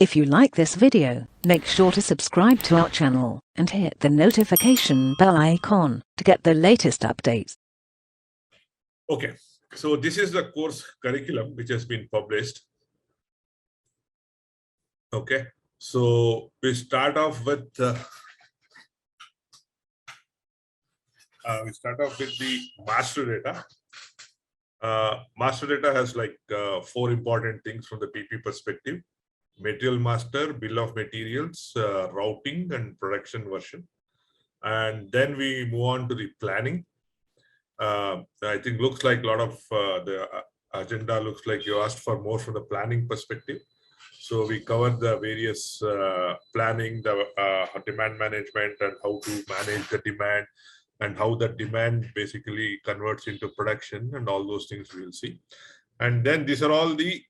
If you like this video, make sure to subscribe to our channel and hit the notification bell icon to get the latest updates. Okay, so this is the course curriculum which has been published. Okay, so we start off with the master data. Master data has like 4 important things from the PP perspective: material master, bill of materials, routing, and production version. And then we move on to the planning. I think looks like a lot of the agenda looks like you asked for more from the planning perspective. So we covered the various planning, the demand management, and how to manage the demand, and how the demand basically converts into production, and all those things we will see. And then these are all the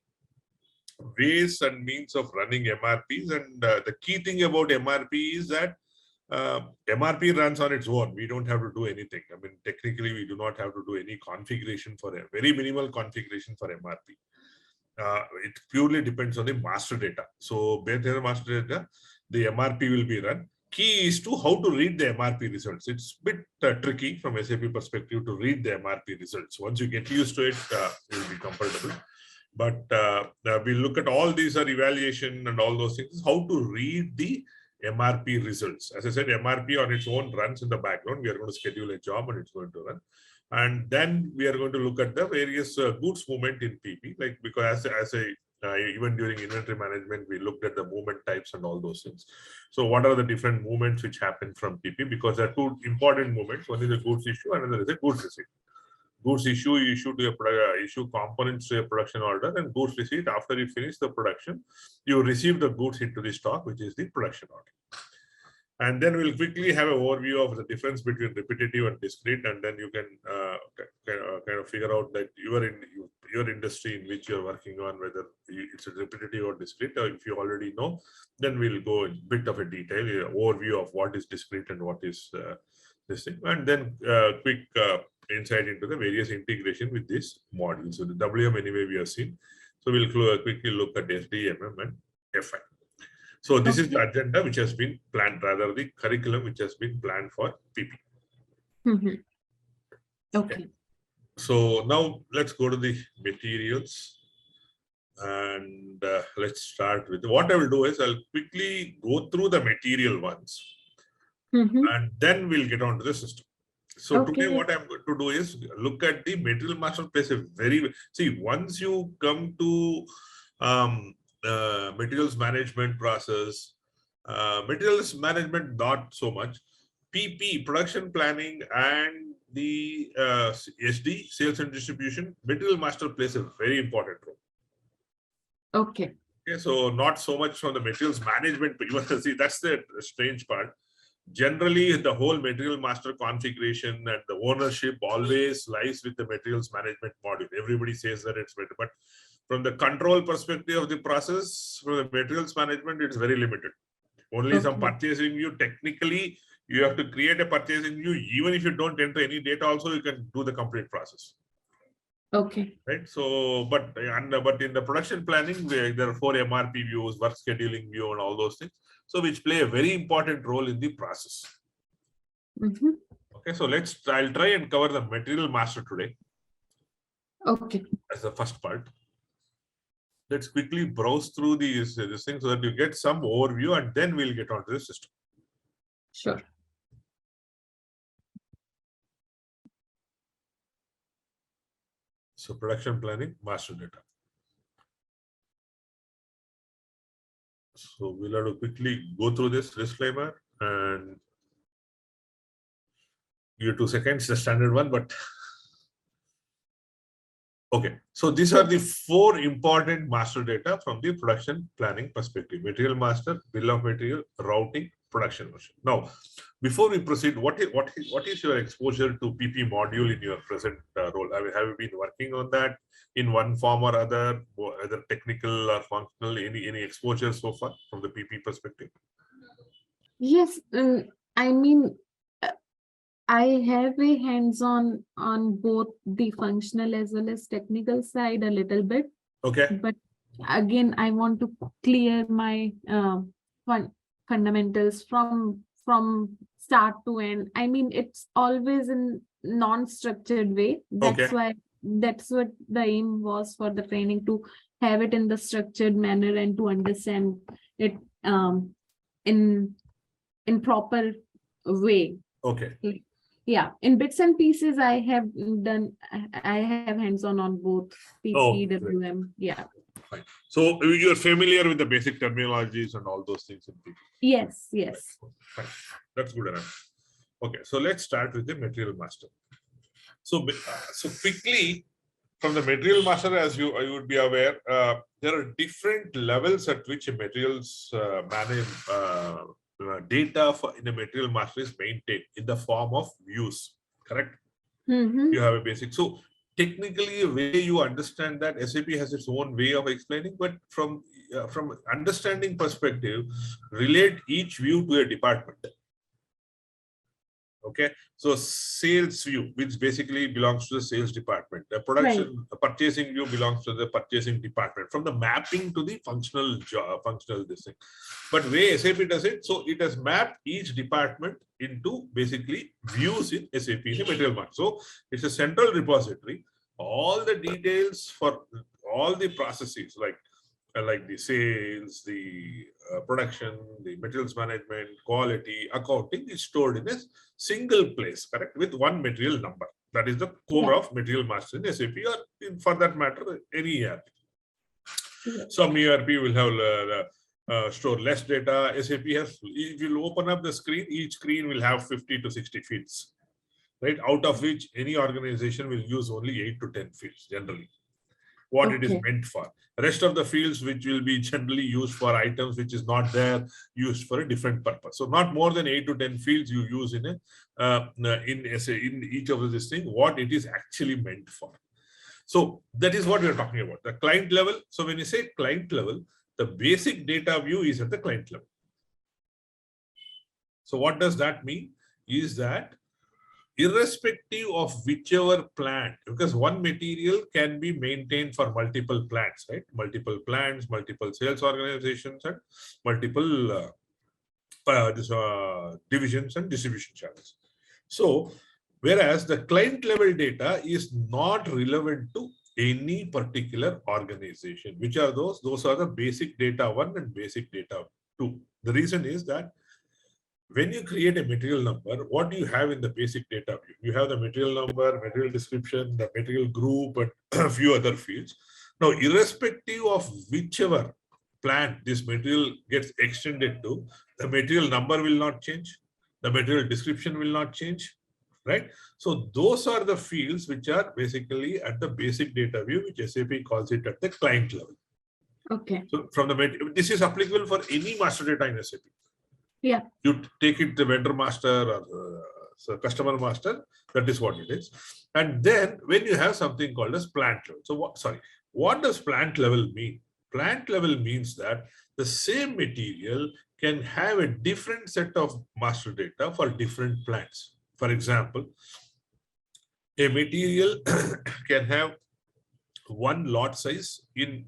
ways and means of running MRPs. And the key thing about MRP is that MRP runs on its own. We don't have to do anything. I mean, technically, we do not have to do any configuration for a very minimal configuration for MRP. It purely depends on the master data. So based on the master data, the MRP will be run. Key is to how to read the MRP results. It's a bit tricky from SAP perspective to read the MRP results. Once you get used to it, you'll be comfortable. But we look at all these are evaluation and all those things, how to read the MRP results. As I said, MRP on its own runs in the background. We are going to schedule a job and it's going to run. And then we are going to look at the various goods movement in PP, like because even during inventory management, we looked at the movement types and all those things. So what are the different movements which happen from PP? Because there are 2 important movements. One is a goods issue, and another is a goods receipt. Goods issue, you issue to issue components to a production order, and goods receipt, after you finish the production, you receive the goods into the stock, which is the production order. And then we'll quickly have an overview of the difference between repetitive and discrete, and then you can kind of figure out that your industry in which you're working on, whether it's a repetitive or discrete. Or if you already know, then we'll go in a bit of a detail overview of what is discrete and what is this thing, and then quick insight into the various integration with this module. So the WM anyway we have seen. So we'll quickly look at SD, MM, and FI. So this is the agenda which has been planned, rather the curriculum which has been planned for PP. Okay. So now let's go to the materials, and let's start with what I will do is I'll quickly go through the material ones, and then we'll get on to the system. So today what I'm going to do is look at the material master place a once you come to materials management process, materials management not so much, PP, production planning, and the SD, sales and distribution, material master plays a very important role. Okay, so not so much from the materials management, but you want to see that's the strange part. Generally, the whole material master configuration and the ownership always lies with the materials management module. Everybody says that it's better, but from the control perspective of the process, from the materials management, it's very limited. Only some purchasing view. Technically, you have to create a purchasing view. Even if you don't enter any data, also you can do the complete process. Okay. Right. So, but in the production planning, there are 4 MRP views, work scheduling view, and all those things. So, which play a very important role in the process. Okay. So I'll try and cover the material master today. Okay. As the first part. Let's quickly browse through these things so that you get some overview, and then we'll get onto the system. Sure. So production planning, master data. So we'll have to quickly go through this disclaimer and give you 2 seconds, the standard one, but okay. So these are the 4 important master data from the production planning perspective: material master, bill of material, routing, production version. Now, before we proceed, what is your exposure to PP module in your present role? I mean, have you been working on that in one form or other, either technical or functional? Any exposure so far from the PP perspective? Yes, I mean, I have a hands-on on both the functional as well as technical side a little bit. Okay. But again, I want to clear my fundamentals from start to end. I mean, it's always in non-structured way. Okay. That's what the aim was for the training, to have it in the structured manner and to understand it in proper way. Okay. Yeah, in bits and pieces, I have hands-on on both PP, WM. Yeah. Fine. So you're familiar with the basic terminologies and all those things in PP? Yes, yes. Fine. That's good enough. Okay, so let's start with the material master. So quickly, from the material master, as you would be aware, there are different levels at which a materials manage data in a material master is maintained in the form of views. Correct? You have a basic. So technically, a way you understand that SAP has its own way of explaining, but from understanding perspective, relate each view to a department. Okay, so sales view, which basically belongs to the sales department. The production, purchasing view belongs to the purchasing department. From the mapping to the functional this thing. But way SAP does it, so it has mapped each department into basically views in SAP in the material master. So it's a central repository. All the details for all the processes like the sales, the production, the materials management, quality, accounting is stored in a single place, correct? With one material number. That is the core of material master in SAP, or for that matter, any ERP. Some ERP will have store less data. SAP has, if you open up the screen, each screen will have 50 to 60 fields, right? Out of which any organization will use only 8 to 10 fields generally. What it is meant for. The rest of the fields which will be generally used for items which is not there, used for a different purpose. So not more than 8 to 10 fields you use in each of this thing, what it is actually meant for. So that is what we are talking about, the client level. So when you say client level, the basic data view is at the client level. So what does that mean? Is that irrespective of whichever plant, because one material can be maintained for multiple plants, right? Multiple plants, multiple sales organizations, and multiple divisions and distribution channels. So, whereas the client level data is not relevant to any particular organization. Which are those? Those are the basic data 1 and basic data 2. The reason is that when you create a material number, what do you have in the basic data view? You have the material number, material description, the material group, and a few other fields. Now, irrespective of whichever plant this material gets extended to, the material number will not change. The material description will not change, right? So those are the fields which are basically at the basic data view, which SAP calls it at the client level. Okay. So from this is applicable for any master data in SAP. Yeah. You take it the vendor master or customer master, that is what it is. And then when you have something called as plant level. So what does plant level mean? Plant level means that the same material can have a different set of master data for different plants. For example, a material can have one lot size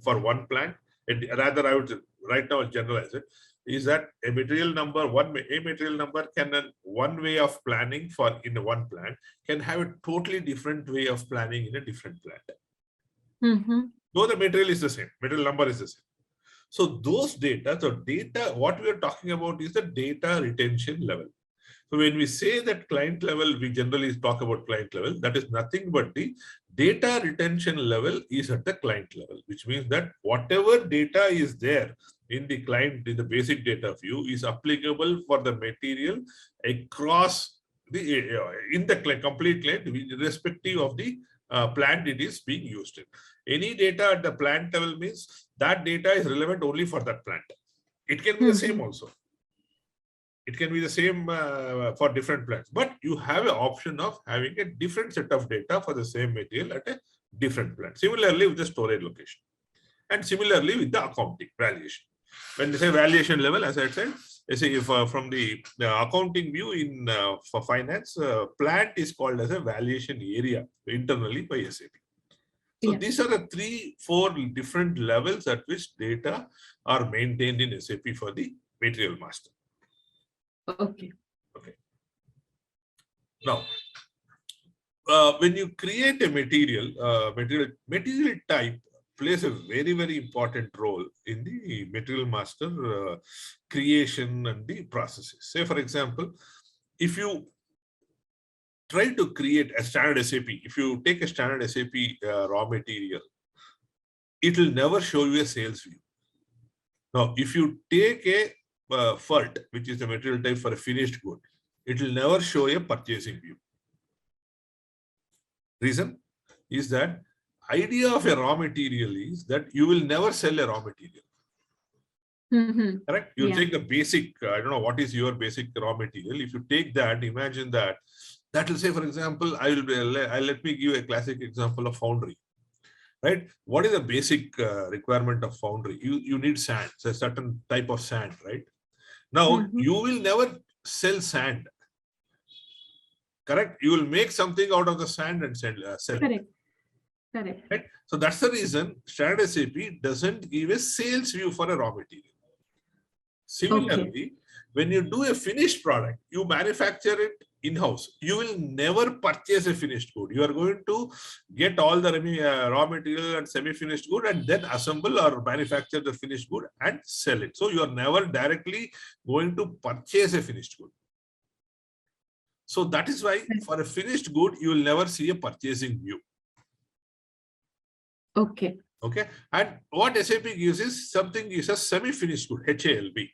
for one plant, and rather I would right now generalize it. Is that a material number, a material number can one way of planning for in one plant can have a totally different way of planning in a different plant. Though the material is the same, material number is the same. So those data, what we are talking about is the data retention level. So when we say that client level, we generally talk about client level, that is nothing but the data retention level is at the client level, which means that whatever data is there in the client, in the basic data view is applicable for the material across in the complete client, irrespective of the plant it is being used in. Any data at the plant level means that data is relevant only for that plant. It can be the same also. It can be the same for different plants, but you have an option of having a different set of data for the same material at a different plant. Similarly with the storage location, and similarly with the accounting valuation. When they say valuation level, as I said, if from the accounting view in for finance, plant is called as a valuation area internally by SAP. So Yeah. these are the 3-4 different levels at which data are maintained in SAP for the material master. Okay. Okay. Now, when you create a material type plays a very, very important role in the material master creation and the processes. Say, for example, if you try to create a standard SAP, if you take a standard SAP raw material, it will never show you a sales view. Now, if you take a FERT, which is the material type for a finished good, it will never show a purchasing view. Reason is that idea of a raw material is that you will never sell a raw material. Correct? You take the basic, I don't know what is your basic raw material. If you take that, imagine that will say, for example, let me give you a classic example of foundry. Right? What is the basic requirement of foundry? You need sand, so a certain type of sand, right? Now, you will never sell sand. Correct? You will make something out of the sand and sell Correct. it. Correct. Right? So that's the reason standard SAP doesn't give a sales view for a raw material. Similarly, when you do a finished product, you manufacture it in-house. You will never purchase a finished good. You are going to get all the raw material and semi-finished good and then assemble or manufacture the finished good and sell it. So you are never directly going to purchase a finished good. So that is why for a finished good, you will never see a purchasing view. Okay. Okay. And what SAP gives is something is a semi-finished good, HALB,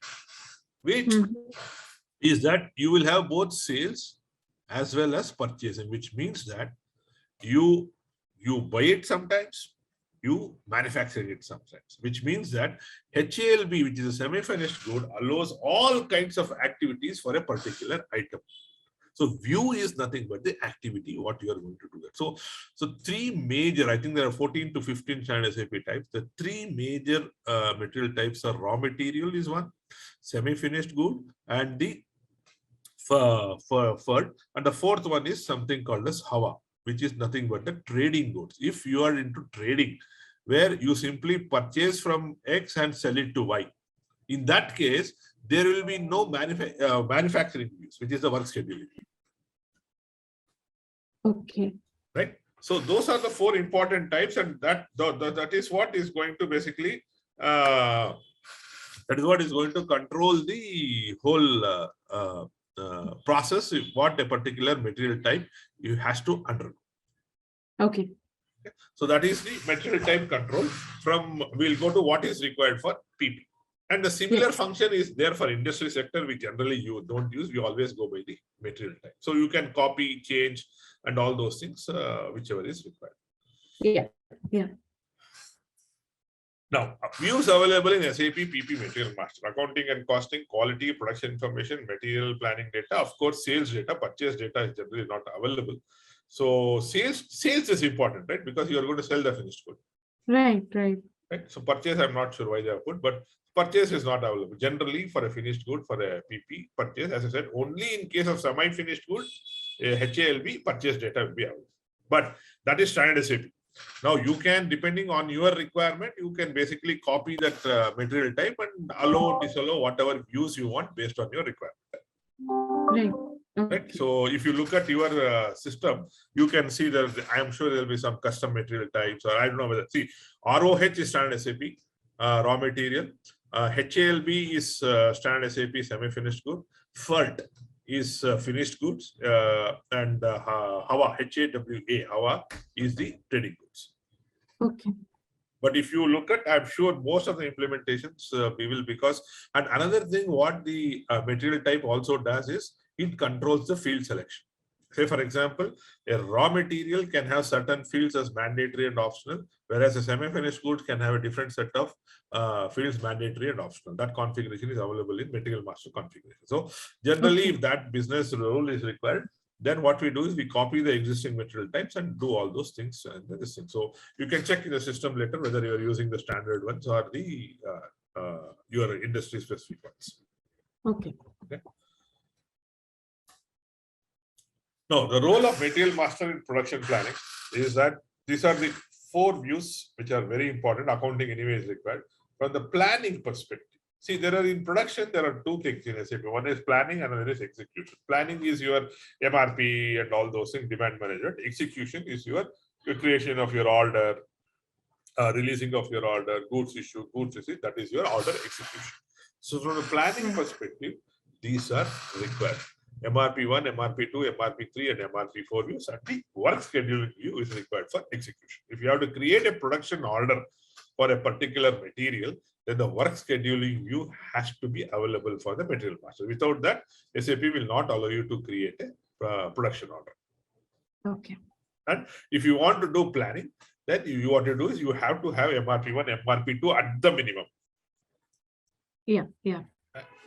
which is that you will have both sales as well as purchasing, which means that you buy it sometimes, you manufacture it sometimes, which means that HALB, which is a semi-finished good, allows all kinds of activities for a particular item. So view is nothing but the activity, what you are going to do that. So three major, I think there are 14 to 15 standard SAP types. The three major material types are raw material is one, semi-finished good, and the third, and the fourth one is something called as HAVA, which is nothing but the trading goods. If you are into trading, where you simply purchase from X and sell it to Y, in that case, there will be no manufacturing views, which is the work scheduling. Okay. Right. So those are the four important types, and that is what is going to basically that is what is going to control the whole process. What a particular material type you has to undergo. Okay. So that is the material type control. We'll go to what is required for PP. And the similar function is there for industry sector, which generally you don't use. We always go by the material type. So you can copy, change, and all those things, whichever is required. Yeah. Now, views available in SAP PP Material Master: accounting and costing, quality, production information, material planning data. Of course, sales data, purchase data is generally not available. So sales is important, right? Because you are going to sell the finished good. Right. So purchase, I'm not sure why they have put, but purchase is not available. Generally, for a finished good, for a PP purchase, as I said, only in case of semi-finished good, HALB purchase data will be available. But that is standard SAP. Now you can, depending on your requirement, you can basically copy that material type and allow, disallow whatever views you want based on your requirement. Right. Right. So if you look at your system, you can see that I am sure there will be some custom material types, or I don't know whether. See, ROH is standard SAP raw material. HALB is standard SAP semi-finished good. FERT is finished goods, and HAVA, HAWA is the trading goods. Okay. But if you look at, I'm sure most of the implementations we will, because, and another thing what the material type also does is it controls the field selection. Say, for example, a raw material can have certain fields as mandatory and optional, whereas a semi-finished good can have a different set of fields, mandatory and optional. That configuration is available in material master configuration. So generally, if that business rule is required, then what we do is we copy the existing material types and do all those things. And this thing. So you can check in the system later whether you are using the standard ones or the your industry specific ones. Okay. No, the role of material master in production planning is that these are the four views which are very important. Accounting anyway is required. From the planning perspective, see, there are in production, there are two things in SAP. One is planning, and another is execution. Planning is your MRP and all those things, demand management. Execution is your creation of your order, releasing of your order, goods issue, goods receipt. That is your order execution. So from a planning perspective, these are required. MRP1, MRP2, MRP3, and MRP4 views, and the work scheduling view is required for execution. If you have to create a production order for a particular material, then the work scheduling view has to be available for the material master. Without that, SAP will not allow you to create a production order. Okay. And if you want to do planning, then what you do is you have to have MRP1, MRP2 at the minimum. Yeah, yeah.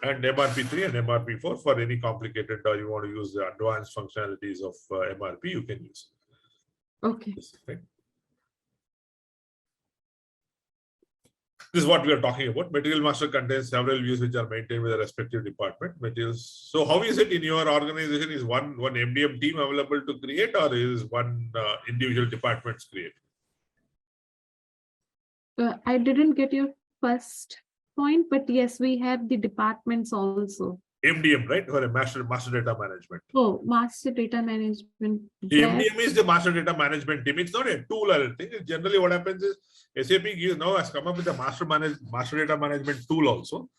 And MRP3 and MRP4 for any complicated, or you want to use the advanced functionalities of MRP, you can use. Okay. Right? This is what we are talking about. Material master contains several views which are maintained with the respective department. Materials. So how is it in your organization? Is one MDM team available to create, or is one individual departments create? I didn't get your first point, but yes, we have the departments also. MDM, right? For a master data management. Oh, master data management. MDM is the master data management team. It's not a tool or a thing. Generally, what happens is SAP now has come up with a master data management tool also.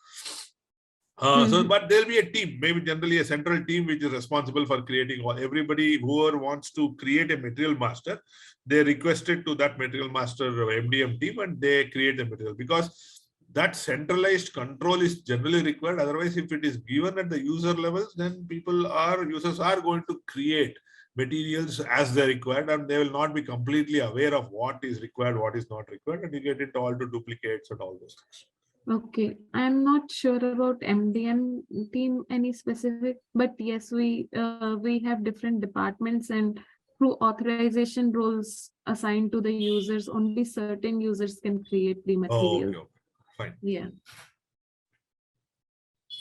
So, but there'll be a team, maybe generally a central team, which is responsible for creating all. Everybody whoever wants to create a material master, they requested to that material master MDM team, and they create the material, because that centralized control is generally required. Otherwise, if it is given at the user levels, then users are going to create materials as they're required, and they will not be completely aware of what is required, what is not required, and you get into all the duplicates and all those things. Okay, I'm not sure about MDM team any specific, but yes, we have different departments, and through authorization roles assigned to the users, only certain users can create the material. Okay. Fine. Yeah.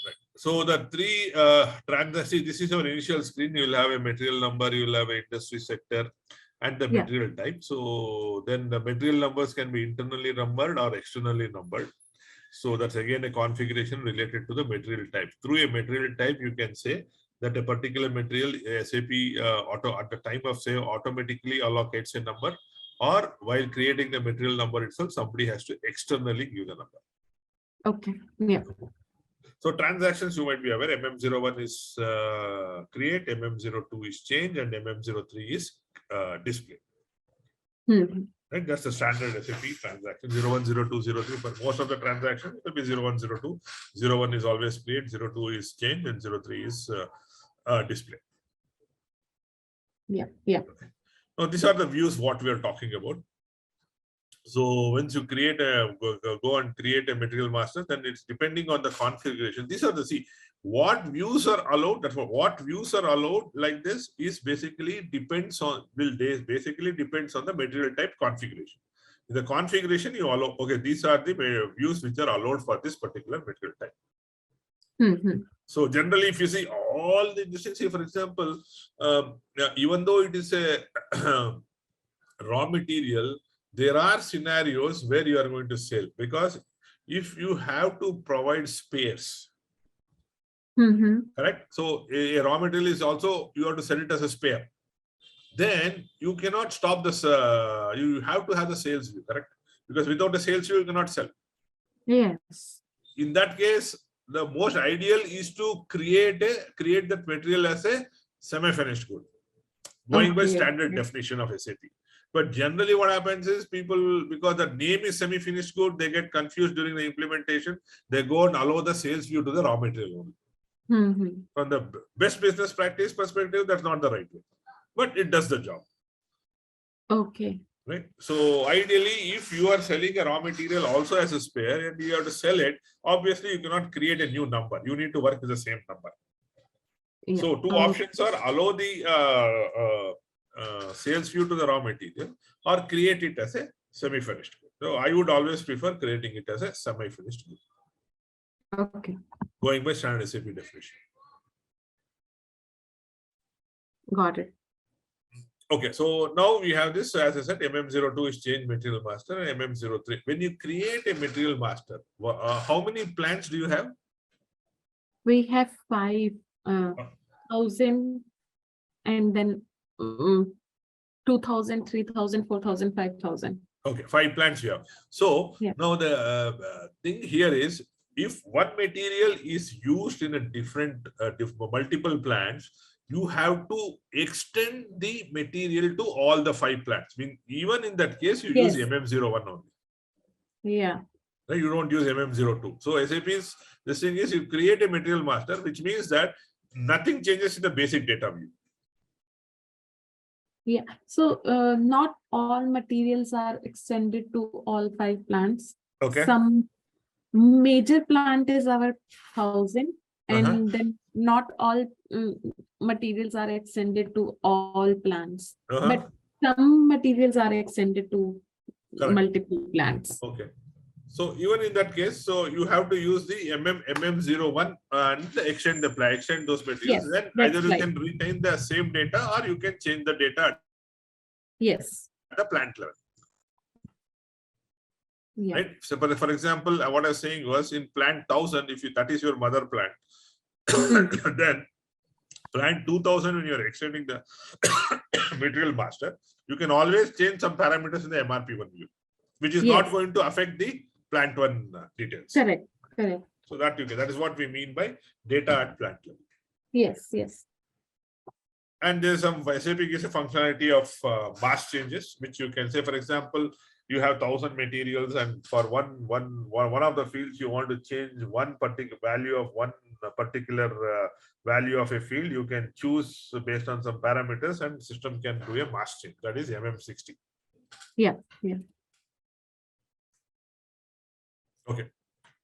Right. So the three transactions, this is our initial screen. You will have a material number, you will have an industry sector, and the material type. So then the material numbers can be internally numbered or externally numbered. So that's again a configuration related to the material type. Through a material type, you can say that a particular material SAP at the time of sale automatically allocates a number, or while creating the material number itself, somebody has to externally give the number. Okay. Yeah. So transactions, you might be aware, MM01 is create, MM02 is change, and MM03 is display. Right? That's the standard SAP transaction. 01, 02, 03 for most of the transactions, it will be 01, 02. 01 is always create, 02 is change, and 03 is display. Yeah. Yeah. Okay. Now, these are the views what we are talking about. So once you create go and create a material master, then it's depending on the configuration. These are what views are allowed. That's what views are allowed like this is basically depends on the material type configuration. In the configuration you allow, okay, these are the views which are allowed for this particular material type. So generally, if you see all the say for example, even though it is a raw material, there are scenarios where you are going to sell, because if you have to provide spares, correct? So a raw material is also, you have to sell it as a spare. Then you cannot stop this. You have to have the sales view, correct? Because without a sales view, you cannot sell. Yes. In that case, the most ideal is to create that material as a semi-finished good, going by standard definition of SAP. But generally what happens is people, because the name is semi-finished good, they get confused during the implementation. They go and allow the sales view to the raw material only. From the best business practice perspective, that's not the right way. But it does the job. Okay. Right. So ideally, if you are selling a raw material also as a spare and you have to sell it, obviously you cannot create a new number. You need to work with the same number. Yeah. So two options are allow the sales view to the raw material, or create it as a semi-finished good. So I would always prefer creating it as a semi-finished good. Okay. Going by standard SAP definition. Got it. Okay, so now we have this, as I said, MM02 is change material master and MM03. When you create a material master, how many plants do you have? We have 5,000 and then 2,000, 3,000, 4,000, 5,000. Okay, 5 plants you have. So Yeah. now the thing here is, if one material is used in a different multiple plants, you have to extend the material to all the 5 plants. I mean, even in that case, you use Yes. MM01 only. Yeah. Right? You don't use MM02. So SAP's this thing is, you create a material master, which means that nothing changes in the basic data view. Yeah. So not all materials are extended to all 5 plants. Okay. Some major plant is our 1,000, and then not all materials are extended to all plants, but some materials are extended to Correct. multiple plants. Okay. So even in that case, so you have to use the MM01 and extend those materials. Yes, Then that's either you right. can retain the same data, or you can change the data Yes. at the plant level. Yeah. Right. So for example, what I was saying was, in plant 1000, if that is your mother plant, then plant 2000, when you're extending the material master, you can always change some parameters in the MRP1 view, which is not going to affect the plant 1 details. Correct. Correct. So that is what we mean by data at plant level. Yes. Yes. And there's some SAP gives a functionality of mass changes, which you can say, for example, you have 1,000 materials, and for one of the fields you want to change one particular value of value of a field, you can choose based on some parameters, and system can do a mass change. That is MM60. Yeah. Yeah. Okay.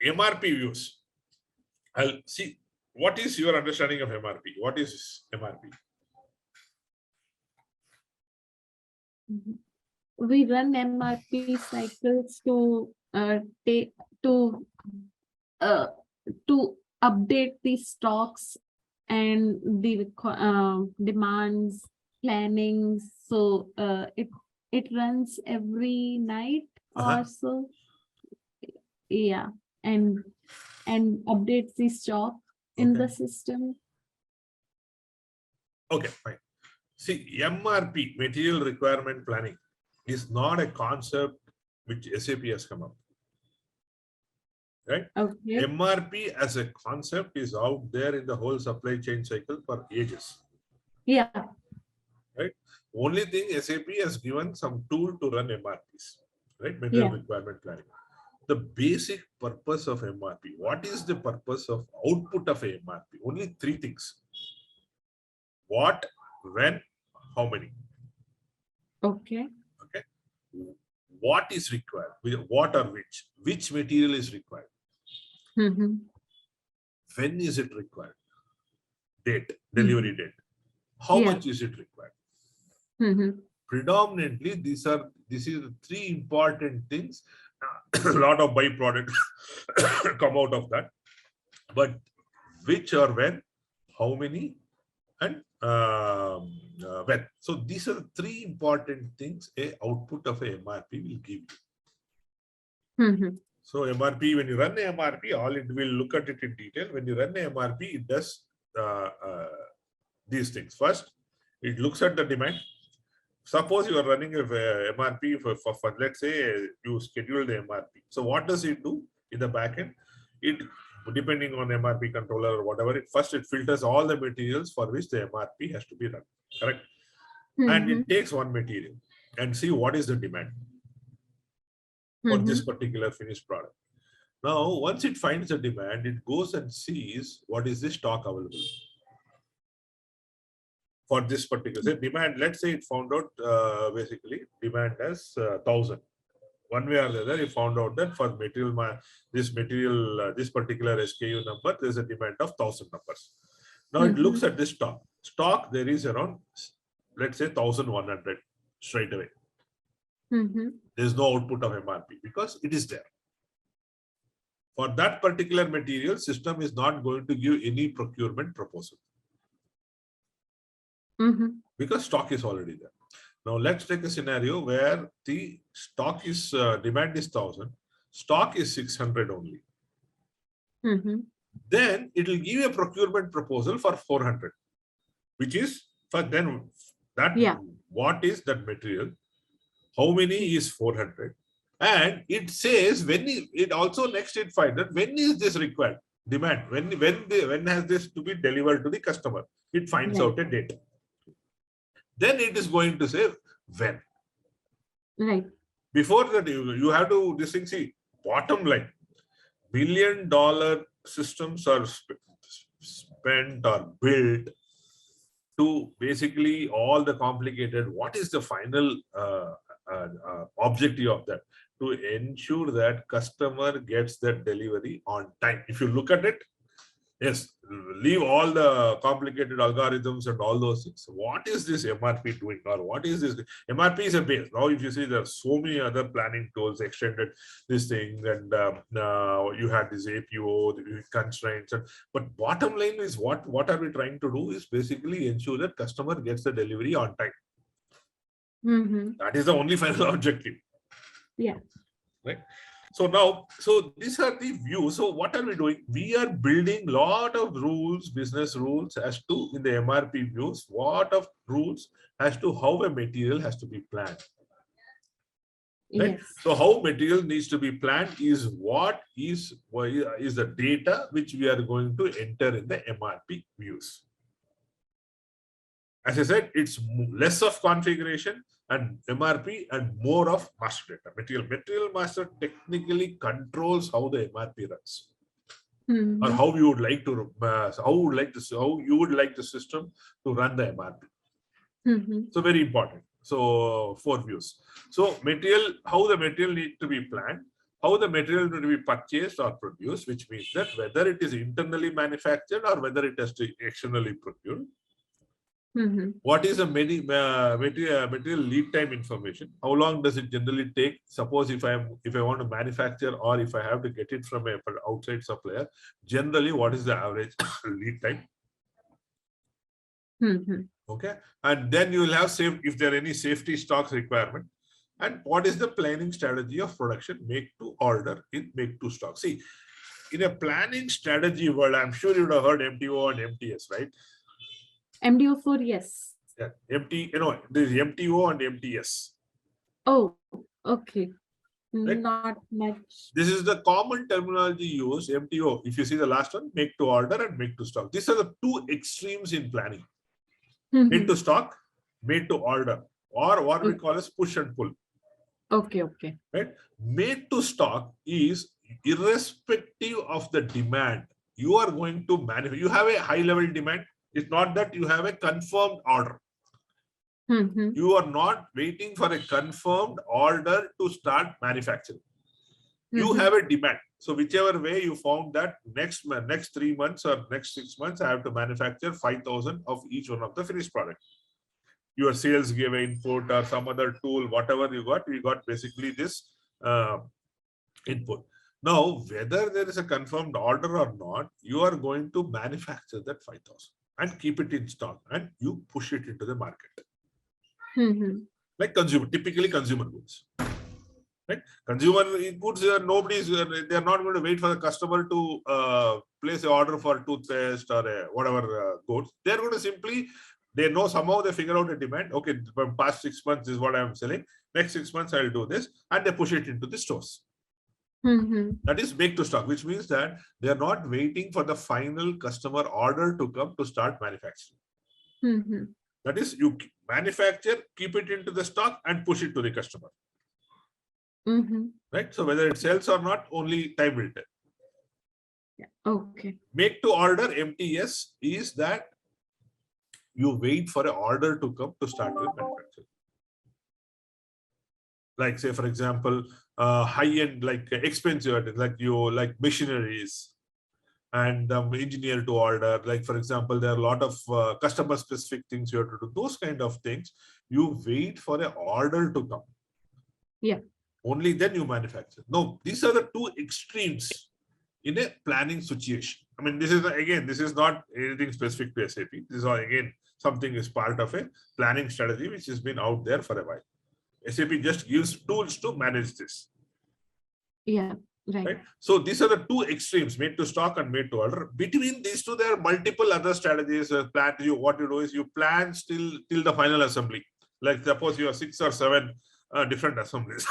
MRP views. I'll see. What is your understanding of MRP? What is MRP? We run MRP cycles to update the stocks and the demands, planning. So it runs every night or so. Yeah, and updates the stock in the system. Okay, fine. See, MRP, material requirement planning, is not a concept which SAP has come up. Right? Okay. MRP as a concept is out there in the whole supply chain cycle for ages. Yeah. Right? Only thing, SAP has given some tool to run MRPs, right? Material requirement planning. The basic purpose of MRP. What is the purpose of output of a MRP? Only 3 things. What, when, how many. Okay. What is required? What or which material is required? When is it required? Date, delivery date. How much is it required? Predominantly, this is the 3 important things. A lot of byproducts come out of that. But which or when, how many, and when. So these are the 3 important things a output of a MRP will give you. So MRP, when you run a MRP, we'll look at it in detail. When you run a MRP, it does these things. First, it looks at the demand. Suppose you are running a MRP for let's say you schedule the MRP. So what does it do in the backend? It, depending on MRP controller or whatever, it filters all the materials for which the MRP has to be run. Correct? And it takes one material and see what is the demand for this particular finished product. Now, once it finds the demand, it goes and sees what is the stock available for this particular demand. Let's say it found out basically demand as 1,000. One way or the other, it found out that for this particular SKU number, there's a demand of 1,000 numbers. Now it looks at this stock. Stock, there is around, let's say 1,100 straight away. There's no output of MRP because it is there. For that particular material, system is not going to give any procurement proposal. Because stock is already there. Now let's take a scenario where the stock is demand is 1,000, stock is 600 only. Then it will give a procurement proposal for 400, which is for then that what is that material, how many is 400, and it says when it also next it finds that when is this required, demand, when has this to be delivered to the customer, it finds out a date. Then it is going to say when. Right. Before that, you have to see bottom line. $1 million systems are spent or built to basically all the complicated. What is the final objective of that? To ensure that customer gets that delivery on time. If you look at it, yes, leave all the complicated algorithms and all those things. What is this MRP doing, or what is this? MRP is a base. Now, if you see, there are so many other planning tools, extended this thing, and you had this APO, the constraints. But bottom line is what are we trying to do is basically ensure that customer gets the delivery on time. That is the only final objective. Yeah. Right. So now, so these are the views. So what are we doing? We are building lot of rules, business rules as to in the MRP views, what of rules as to how a material has to be planned. Right? Yes. So how material needs to be planned is what is the data which we are going to enter in the MRP views. As I said, it's less of configuration and MRP and more of master data. Material master technically controls how the MRP runs, or how you would like to how you would like the system to run the MRP. So very important. So 4 views. So material, how the material needs to be planned, how the material need to be purchased or produced, which means that whether it is internally manufactured or whether it has to be externally procured. What is the material lead time information? How long does it generally take? Suppose if I want to manufacture, or if I have to get it from an outside supplier, generally what is the average lead time? Okay, and then you will have if there are any safety stocks requirement, and what is the planning strategy of production, make to order in make to stock. See, in a planning strategy world, I'm sure you would have heard MTO and MTS, right? MDO4, yes. Yeah, there's MTO and MTS. Oh, okay. Right? Not much. This is the common terminology used. MTO, if you see the last one, make to order and make to stock. These are the 2 extremes in planning. Made to stock, made to order, or what we call as push and pull. Okay. Right? Made to stock is irrespective of the demand. You are going to manufacture. You have a high level demand. It's not that you have a confirmed order. You are not waiting for a confirmed order to start manufacturing. You have a demand. So whichever way you found that next 3 months or next 6 months, I have to manufacture 5,000 of each one of the finished product. Your sales gave an input or some other tool, whatever you got basically this input. Now, whether there is a confirmed order or not, you are going to manufacture that 5,000 and keep it in stock, and you push it into the market. Like typically consumer goods. Right? Consumer goods, they are not going to wait for the customer to place an order for toothpaste or whatever goods. They are going to simply, they know somehow they figure out a demand. Okay, from past 6 months is what I am selling. Next 6 months I'll do this, and they push it into the stores. That is make to stock, which means that they are not waiting for the final customer order to come to start manufacturing. That is, you manufacture, keep it into the stock, and push it to the customer. Right? So whether it sells or not, only time will tell. Yeah. Okay. Make to order, MTS, is that you wait for an order to come to start your manufacturing. Like, say, for example, high-end, like expensive, like machineries and engineer to order. Like, for example, there are a lot of customer-specific things you have to do. Those kind of things, you wait for an order to come. Yeah. Only then you manufacture. No, these are the 2 extremes in a planning situation. I mean, this is not anything specific to SAP. This is all, again, something is part of a planning strategy which has been out there for a while. SAP just gives tools to manage this. Yeah, right. So these are the two extremes, made to stock and made to order. Between these two, there are multiple other strategies. What you do is you plan till the final assembly. Like suppose you have 6 or 7 different assemblies.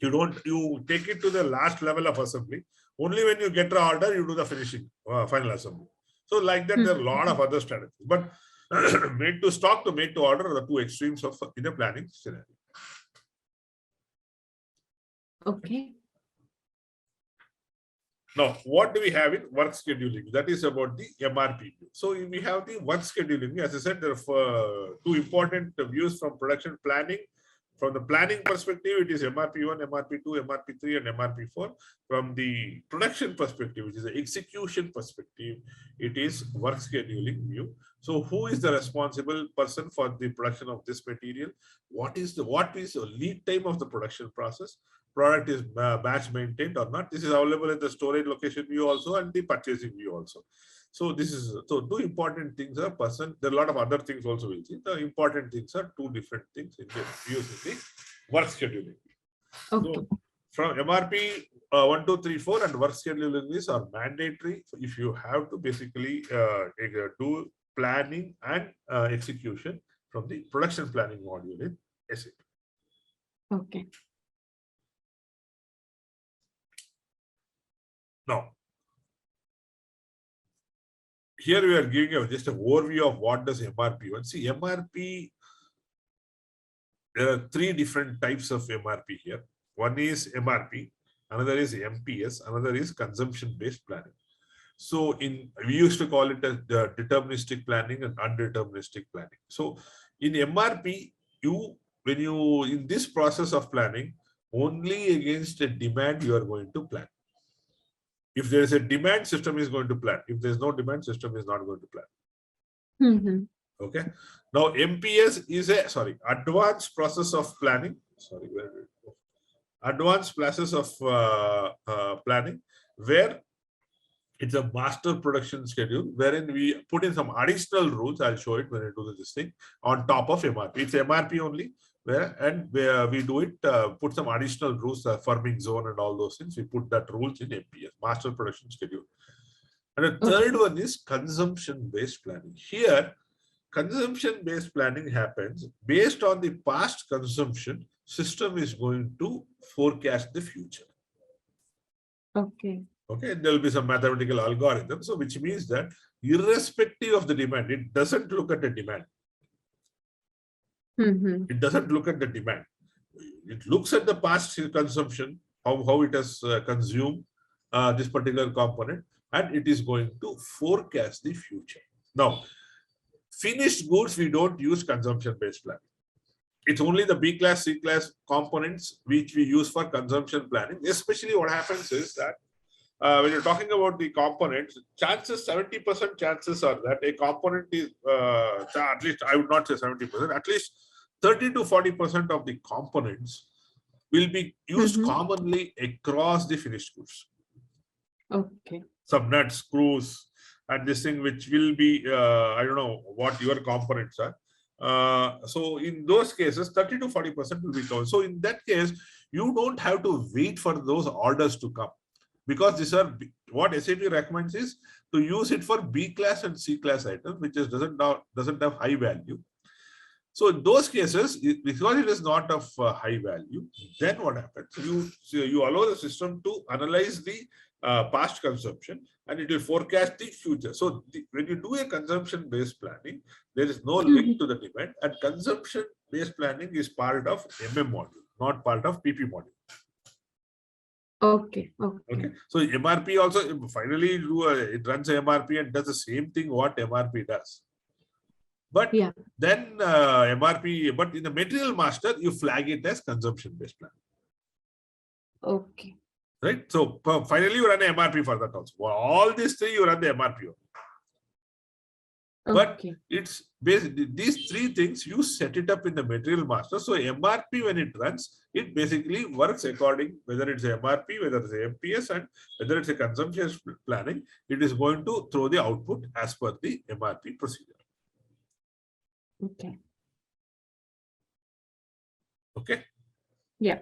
You take it to the last level of assembly. Only when you get the order, you do the finishing final assembly. So like that, there are a lot of other strategies. But made to stock to made to order are the two extremes of in a planning scenario. Okay. Now, what do we have in work scheduling? That is about the MRP view. So we have the work scheduling. As I said, there are two important views from production planning. From the planning perspective, it is MRP1, MRP2, MRP3, and MRP4. From the production perspective, which is the execution perspective, it is work scheduling view. So who is the responsible person for the production of this material? What is the lead time of the production process? Product is batch maintained or not? This is available in the storage location view also and the purchasing view also. So this is two important things are person. There are a lot of other things also we'll see. The important things are two different things in the views in the work scheduling. Okay. So from MRP 1, 2, 3, 4 and work scheduling is are mandatory if you have to basically do planning and execution from the production planning module in SAP. Okay. Now, here we are giving just an overview of what does MRP want. See, MRP, there are 3 different types of MRP here. One is MRP, another is MPS, another is consumption-based planning. So we used to call it as deterministic planning and undeterministic planning. So in MRP, in this process of planning, only against a demand you are going to plan. If there is a demand, system is going to plan. If there is no demand, system is not going to plan. Okay. Now, MPS is advanced process of planning. Advanced process of planning, where it's a master production schedule, wherein we put in some additional rules. I'll show it when I do this thing on top of MRP. It's MRP only. Where we do it, put some additional rules, firming zone and all those things. We put that rules in MPS, master production schedule. And the third one is consumption-based planning. Here, consumption-based planning happens based on the past consumption. System is going to forecast the future. Okay. Okay, there will be some mathematical algorithm. So which means that irrespective of the demand, it doesn't look at the demand. It doesn't look at the demand. It looks at the past consumption, how it has consumed this particular component, and it is going to forecast the future. Now, finished goods, we don't use consumption-based planning. It's only the B class, C class components which we use for consumption planning. Especially what happens is that when you're talking about the components, 70% chances are that a component is, at least I would not say 70%, at least 30 to 40% of the components will be used commonly across the finished goods. Okay. Some nuts, screws, and this thing which will be, I don't know what your components are. So in those cases, 30 to 40% will be covered. So in that case, you don't have to wait for those orders to come, because these are what SAP recommends is to use it for B class and C class items, which doesn't have high value. So in those cases, because it is not of high value, then what happens? You allow the system to analyze the past consumption, and it will forecast the future. So when you do a consumption-based planning, there is no link to the demand, and consumption-based planning is part of MM module, not part of PP module. Okay. So MRP also finally it runs MRP and does the same thing what MRP does. But then MRP, but in the material master, you flag it as consumption-based plan. Okay. Right. So finally, you run a MRP for that also. For all these 3, you run the MRP. But it's basically these 3 things, you set it up in the material master. So MRP, when it runs, it basically works according, whether it's a MRP, whether it's a MPS, and whether it's a consumption planning, it is going to throw the output as per the MRP procedure. Okay. Okay. Yeah.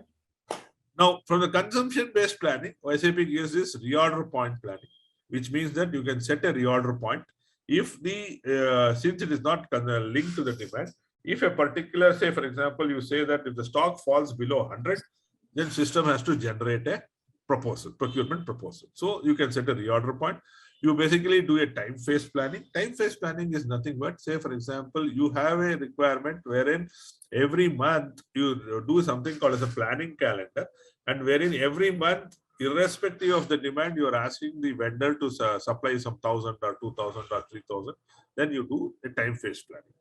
Now, from the consumption-based planning, SAP gives this reorder point planning, which means that you can set a reorder point if the since it is not linked to the demand. If a particular, say for example, you say that if the stock falls below 100, then system has to generate a proposal, procurement proposal. So you can set a reorder point. You basically do a time phase planning. Time phase planning is nothing but, say for example, you have a requirement wherein every month you do something called as a planning calendar, and wherein every month, irrespective of the demand, you are asking the vendor to supply some 1,000 or 2,000 or 3,000. Then you do a time phase planning.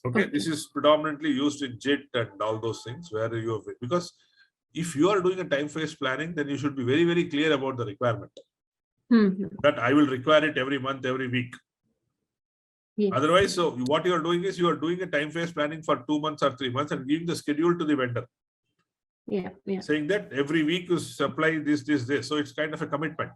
Okay, this is predominantly used in JIT and all those things where you have, because if you are doing a time phase planning, then you should be very, very clear about the requirement. That I will require it every month, every week. Yes. Otherwise, so what you are doing is you are doing a time phase planning for 2 months or 3 months and giving the schedule to the vendor. Yeah. Saying that every week you supply this. So it's kind of a commitment.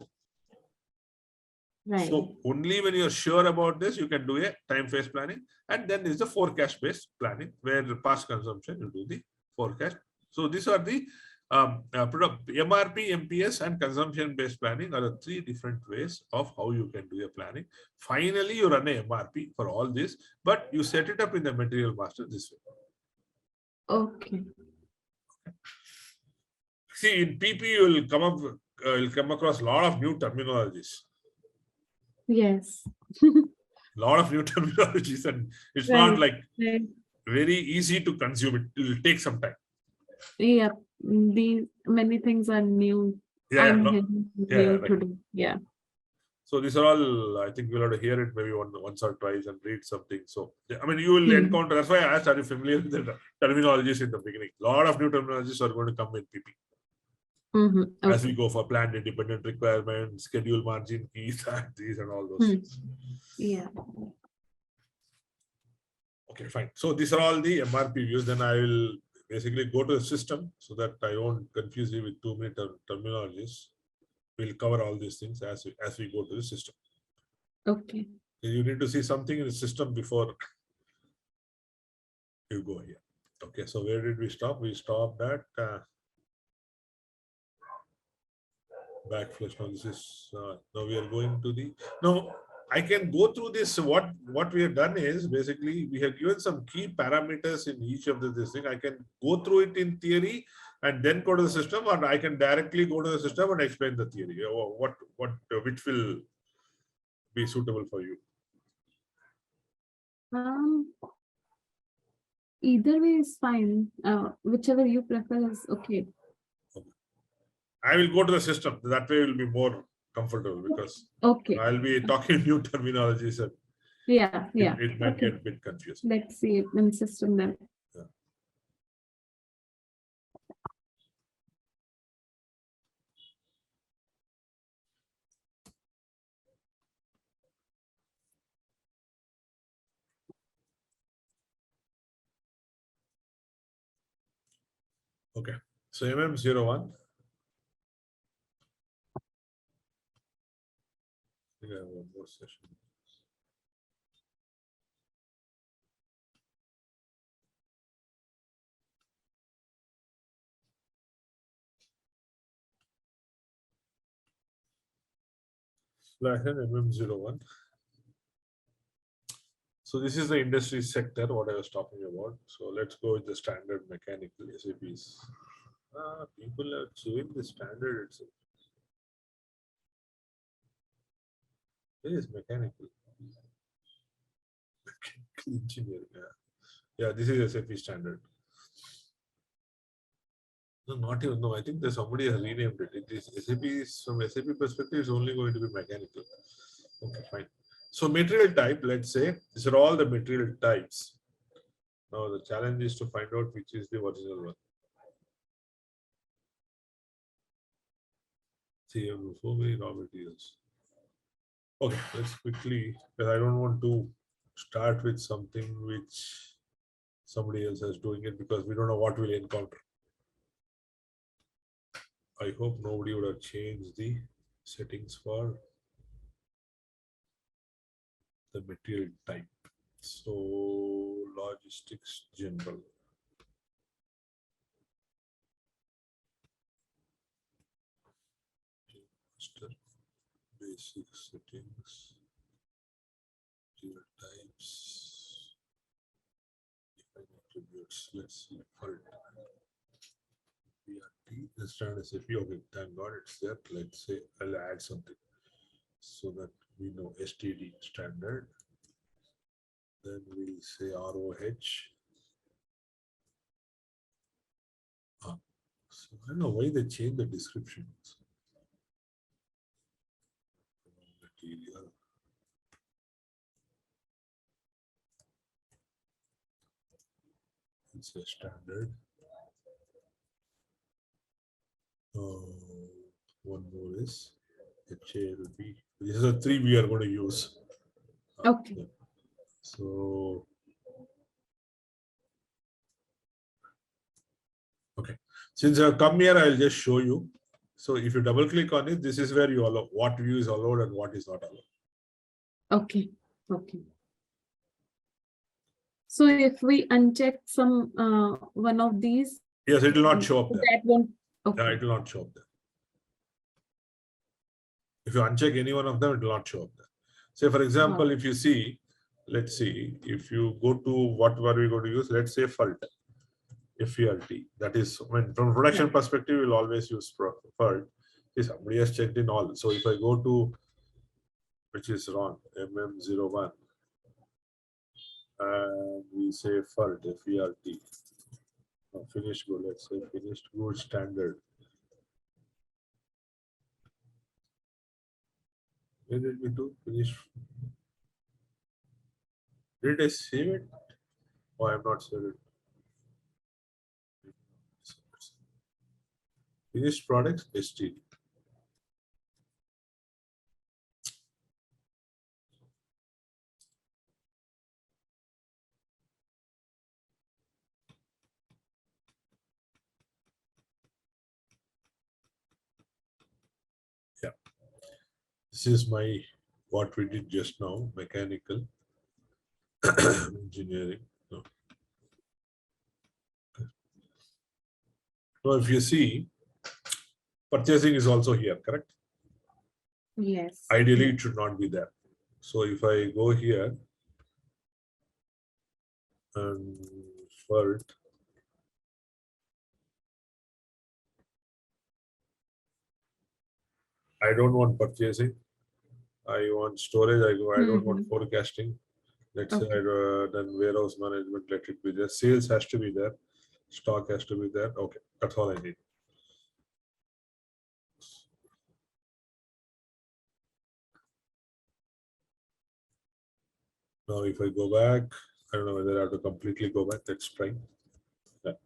Right. So only when you're sure about this, you can do a time phase planning. And then is the forecast based planning, where the past consumption, you do the forecast. So these are the MRP, MPS, and consumption based planning are the 3 different ways of how you can do a planning. Finally, you run a MRP for all this, but you set it up in the material master this way. Okay. See, in PP, you will come across a lot of new terminologies. Yes. Lot of new terminologies, and it's not like very easy to consume. It will take some time. Yeah, these many things are new. New to do. Yeah. So these are all, I think we'll have to hear it maybe once or twice and read something. So I mean, you will encounter. That's why I asked, are you familiar with the terminologies in the beginning? A lot of new terminologies are going to come in PP. Okay. As we go for planned independent requirements, schedule margin keys, these and all those things. Yeah. Okay, fine. So these are all the MRP views. Then I will basically go to the system so that I won't confuse you with too many terminologies. We'll cover all these things as we go to the system. Okay. You need to see something in the system before you go here. Okay, so where did we stop? We stopped at backflash. Now this is now we are going to the I can go through this. What we have done is basically we have given some key parameters in each of this thing. I can go through it in theory and then go to the system, or I can directly go to the system and explain the theory. Which will be suitable for you? Either way is fine. Whichever you prefer is okay. I will go to the system. That way will be more comfortable because I'll be talking new terminologies. And it might get a bit confusing. Let's see it in system then. Yeah. Okay, so MM01. I think I have one more session. MM01. So this is the industry sector, what I was talking about. So let's go with the standard mechanical SAPs. People are chewing the standard itself. It is mechanical. Engineering. Yeah, this is SAP standard. No, not even. No, I think that somebody has renamed it. It is SAP. From SAP perspective, it's only going to be mechanical. Okay, fine. So material type, let's say, these are all the material types. Now the challenge is to find out which is the original one. See, you have so many raw materials. Okay, let's quickly, because I don't want to start with something which somebody else is doing it because we don't know what we'll encounter. I hope nobody would have changed the settings for the material type. So logistics general. Master basic settings, material types, define attributes. Let's see. PRT, this time SAP. Okay, thank God it's there. Let's say I'll add something so that we know STD standard. Then we'll say ROH. So I don't know why they changed the description. Material. It's a standard. One more is HALP. This is a 3 we are going to use. Okay. So, okay. Since I've come here, I'll just show you. So if you double click on it, this is where you allow what view is allowed and what is not allowed. Okay. Okay. So if we uncheck some one of these, Yes, it will not show up there. that won't. Okay. Yeah, it will not show up there. If you uncheck any one of them, it will not show up there. Say, for example, if you see, let's see, if you go to what were we going to use, let's say FALT, FELT. That is, when from production perspective, we'll always use FALT. Somebody has checked in all. So if I go to, which is wrong, MM01, and we say FALT, FELT. Finished good, let's say finished good standard. Where did we do finish? Did I save it? Oh, I have not saved it. Finished products, STD. Yeah. This is my what we did just now, mechanical engineering. No. So if you see, purchasing is also here, correct? Yes. Ideally, it should not be there. So if I go here and FALT, I don't want purchasing. I want storage. I don't want forecasting. Let's say then warehouse management, let it be there. Sales has to be there. Stock has to be there. Okay, that's all I need. Now, if I go back, I don't know whether I have to completely go back. Let's try. Yeah.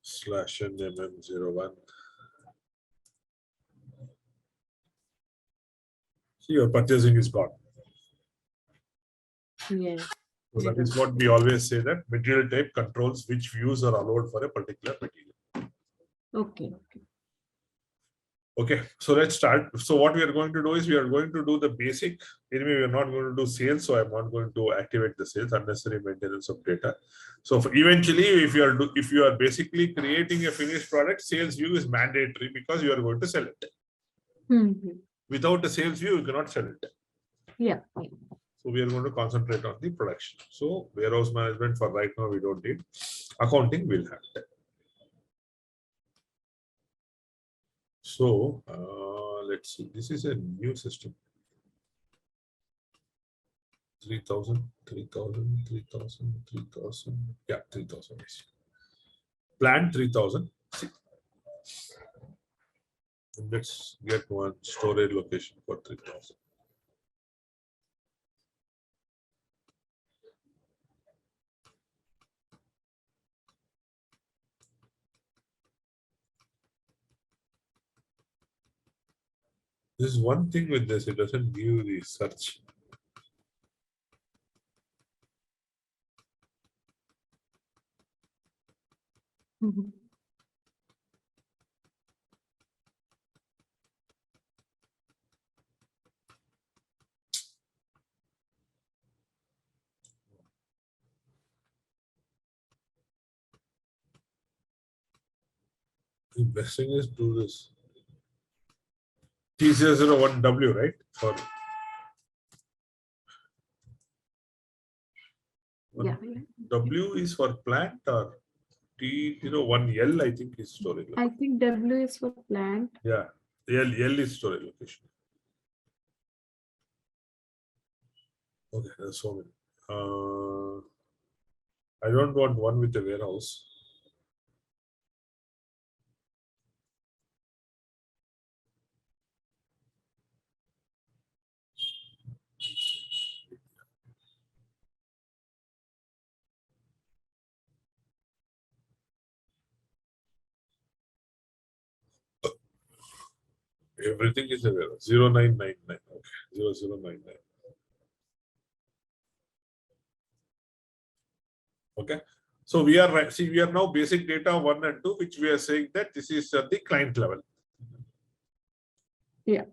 /NMM01. See, your purchasing is gone. Yes. So that is what we always say, that material type controls which views are allowed for a particular material. Okay. Okay, so let's start. So what we are going to do is we are going to do the basic. Anyway, we are not going to do sales, so I'm not going to activate the sales, unnecessary maintenance of data. So eventually, if you are basically creating a finished product, sales view is mandatory because you are going to sell it. Without a sales view, you cannot sell it. Yeah. So we are going to concentrate on the production. So warehouse management for right now we don't need. Accounting will have that. So let's see. This is a new system. 3,000. Yeah, 3,000. Plan 3,000. Let's get one storage location for 3,000. This is one thing with this, it doesn't give the search. The best thing is do this. T001W, right? For Yeah. W is for plant, or T01L, I think, is storage I location. think W is for plant. Yeah, L is storage location. Okay, there's so many. I don't want one with a warehouse. Everything is a warehouse. 0999. Okay, 0099. Okay. So we are right. See, we are now basic data 1 and 2, which we are saying that this is at the client level. Yeah.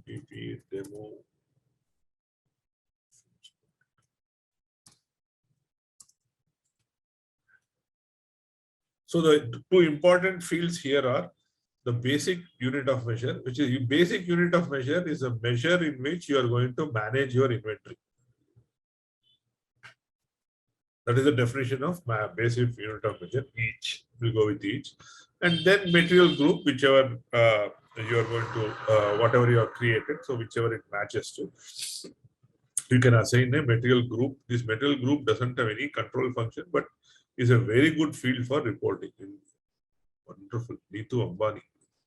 PP demo. So the two important fields here are the basic unit of measure, which is basic unit of measure is a measure in which you are going to manage your inventory. That is the definition of my basic unit of measure. Each will go with each, and then material group, whichever you are going to whatever you have created. So whichever it matches to, you can assign a material group. This material group doesn't have any control function, but is a very good field for reporting. Wonderful. Neetu Ambani,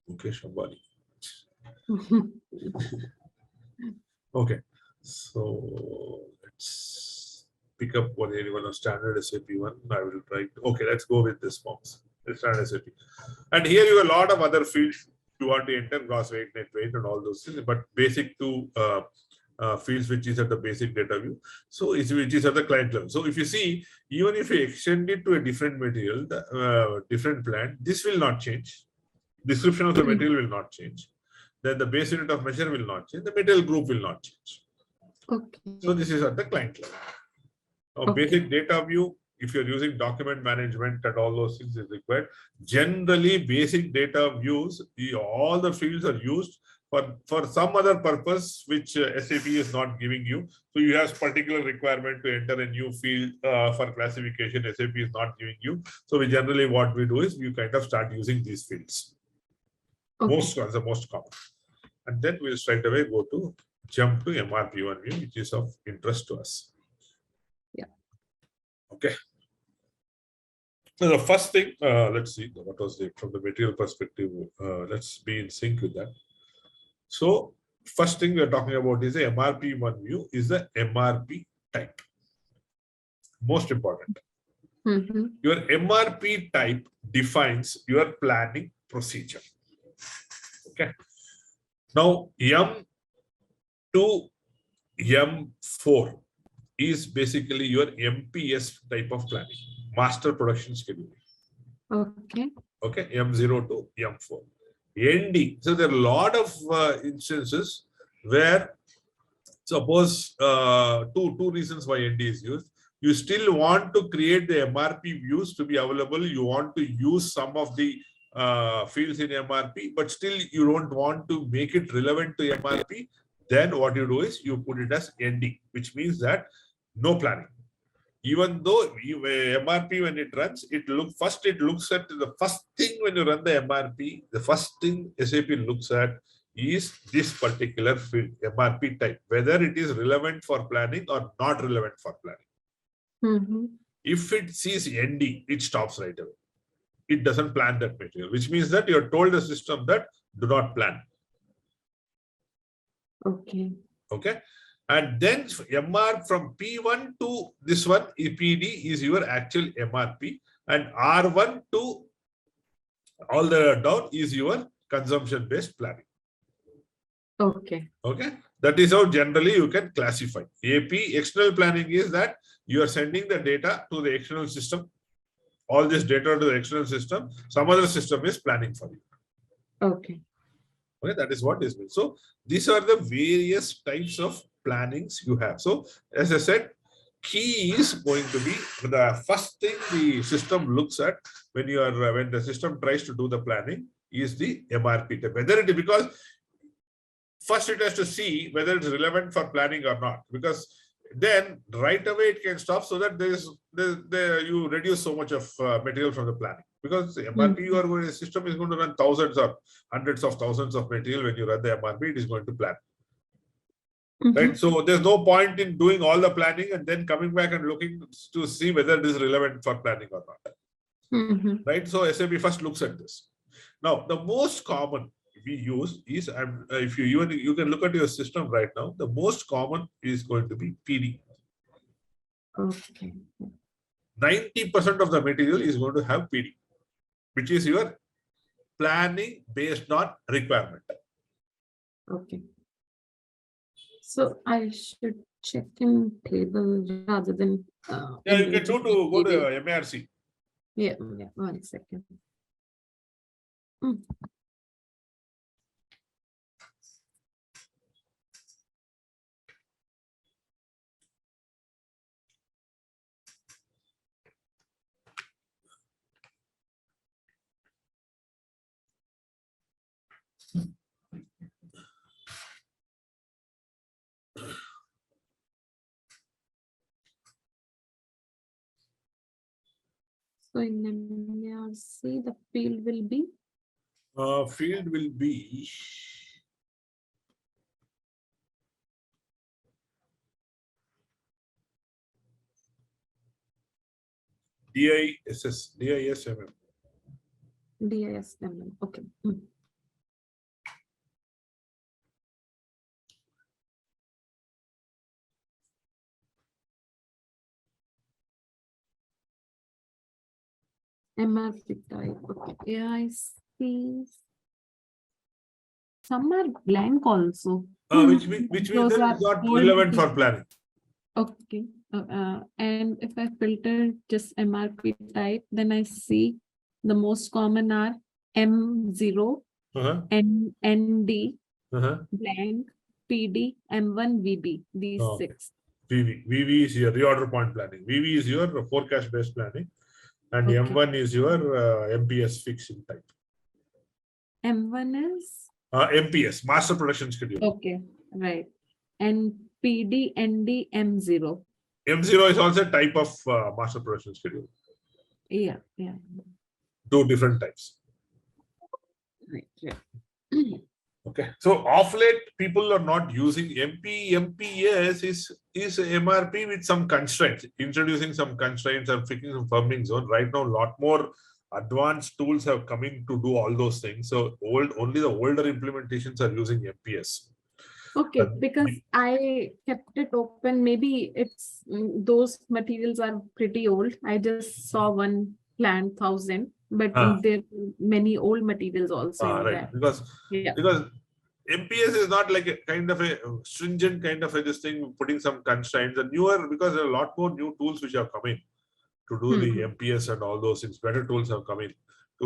Mukesh Ambani. Okay, so let's pick up one of standard SAP one. I will try to, okay, let's go with this forms. Standard SAP. And here you have a lot of other fields you want to enter, gross weight, net weight, and all those things, but basic to fields which is at the basic data view. So which is at the client level. So if you see, even if you extend it to a different material, different plant, this will not change. Description of the material will not change. Then the base unit of measure will not change. The material group will not change. Okay. So this is at the client level. Now, basic data view, if you're using document management and all those things is required. Generally, basic data views, all the fields are used for some other purpose which SAP is not giving you. So you have particular requirement to enter a new field for classification. SAP is not giving you. So we generally what we do is you kind of start using these fields. Okay. The most common. And then we'll straight away jump to MRP1 view, which is of interest to us. Yeah. Okay. So the first thing, let's see what was it from the material perspective. Let's be in sync with that. So first thing we are talking about is the MRP1 view is the MRP type. Most important. Your MRP type defines your planning procedure. Okay. Now, M to M4 is basically your MPS type of planning, master production schedule. Okay. Okay, M0 to M4. ND. So there are a lot of instances where, suppose two reasons why ND is used. You still want to create the MRP views to be available. You want to use some of the fields in MRP, but still you don't want to make it relevant to MRP. Then what you do is you put it as ND, which means that no planning. Even though MRP, when it runs, it looks at the first thing when you run the MRP, the first thing SAP looks at is this particular field, MRP type, whether it is relevant for planning or not relevant for planning. If it sees ND, it stops right away. It doesn't plan that material, which means that you have told the system that do not plan. Okay. Okay. And then MR from P1 to this one, EPD is your actual MRP, and R1 to all the down is your consumption based planning. Okay. Okay. That is how generally you can classify. AP external planning is that you are sending the data to the external system. All this data to the external system, some other system is planning for you. Okay. Okay, that is what is meant. So these are the various types of plannings you have. So as I said, key is going to be the first thing the system looks at when you are when the system tries to do the planning is the MRP type. Whether it is because first it has to see whether it's relevant for planning or not, because then right away it can stop so that you reduce so much of material from the planning. Because the MRP system is going to run thousands or hundreds of thousands of material. When you run the MRP, it is going to plan. Right. So there's no point in doing all the planning and then coming back and looking to see whether it is relevant for planning or not. Right. So SAP first looks at this. Now, the most common we use is, if you can look at your system right now, the most common is going to be PD. Okay. 90% of the material is going to have PD, which is your planning based on requirement. Okay. So I should check in table rather than. Yeah, you can go to MARC. Yeah, 1 second. So in MARC, the field will be? Field will be DISMM. DISMM, okay. MRP type, okay. Yeah, I see. Some are blank also. Which means that is not relevant for planning. Okay. And if I filter just MRP type, then I see the most common are M0, ND, blank, PD, M1, VB, these 6. VV is your reorder point planning. VV is your forecast based planning. And M1 is your MPS fixing type. M1 is? MPS, Master Production Schedule. Okay, right. And PD, ND, M0. M0 is also a type of Master Production Schedule. Yeah. 2 different types. Right, yeah. Okay. So off late, people are not using MP. MPS is MRP with some constraints, introducing some constraints and fixing some firming zone. Right now, a lot more advanced tools have come in to do all those things. So only the older implementations are using MPS. Okay, because I kept it open. Maybe it's those materials are pretty old. I just saw one planned 1,000, but there are many old materials also in there. Because MPS is not like a kind of a stringent kind of this thing, putting some constraints. And newer, because there are a lot more new tools which have come in to do the MPS and all those things. Better tools have come in.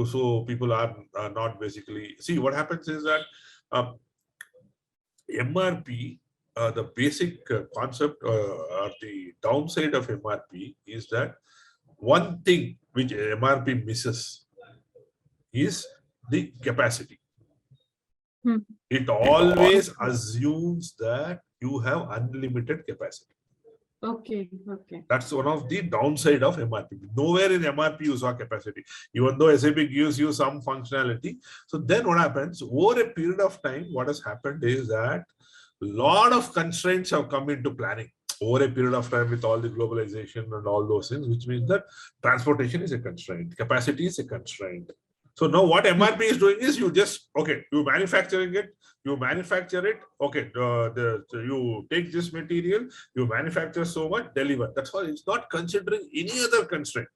So people are not basically... See, what happens is that MRP, the basic concept or the downside of MRP is that one thing which MRP misses is the capacity. It always assumes that you have unlimited capacity. Okay. That's one of the downside of MRP. Nowhere in MRP you saw capacity, even though SAP gives you some functionality. So then what happens over a period of time, what has happened is that a lot of constraints have come into planning over a period of time with all the globalization and all those things, which means that transportation is a constraint, capacity is a constraint. So now what MRP is doing is you just, you manufacture it, okay, you take this material, you manufacture so much, deliver. That's all. It's not considering any other constraint.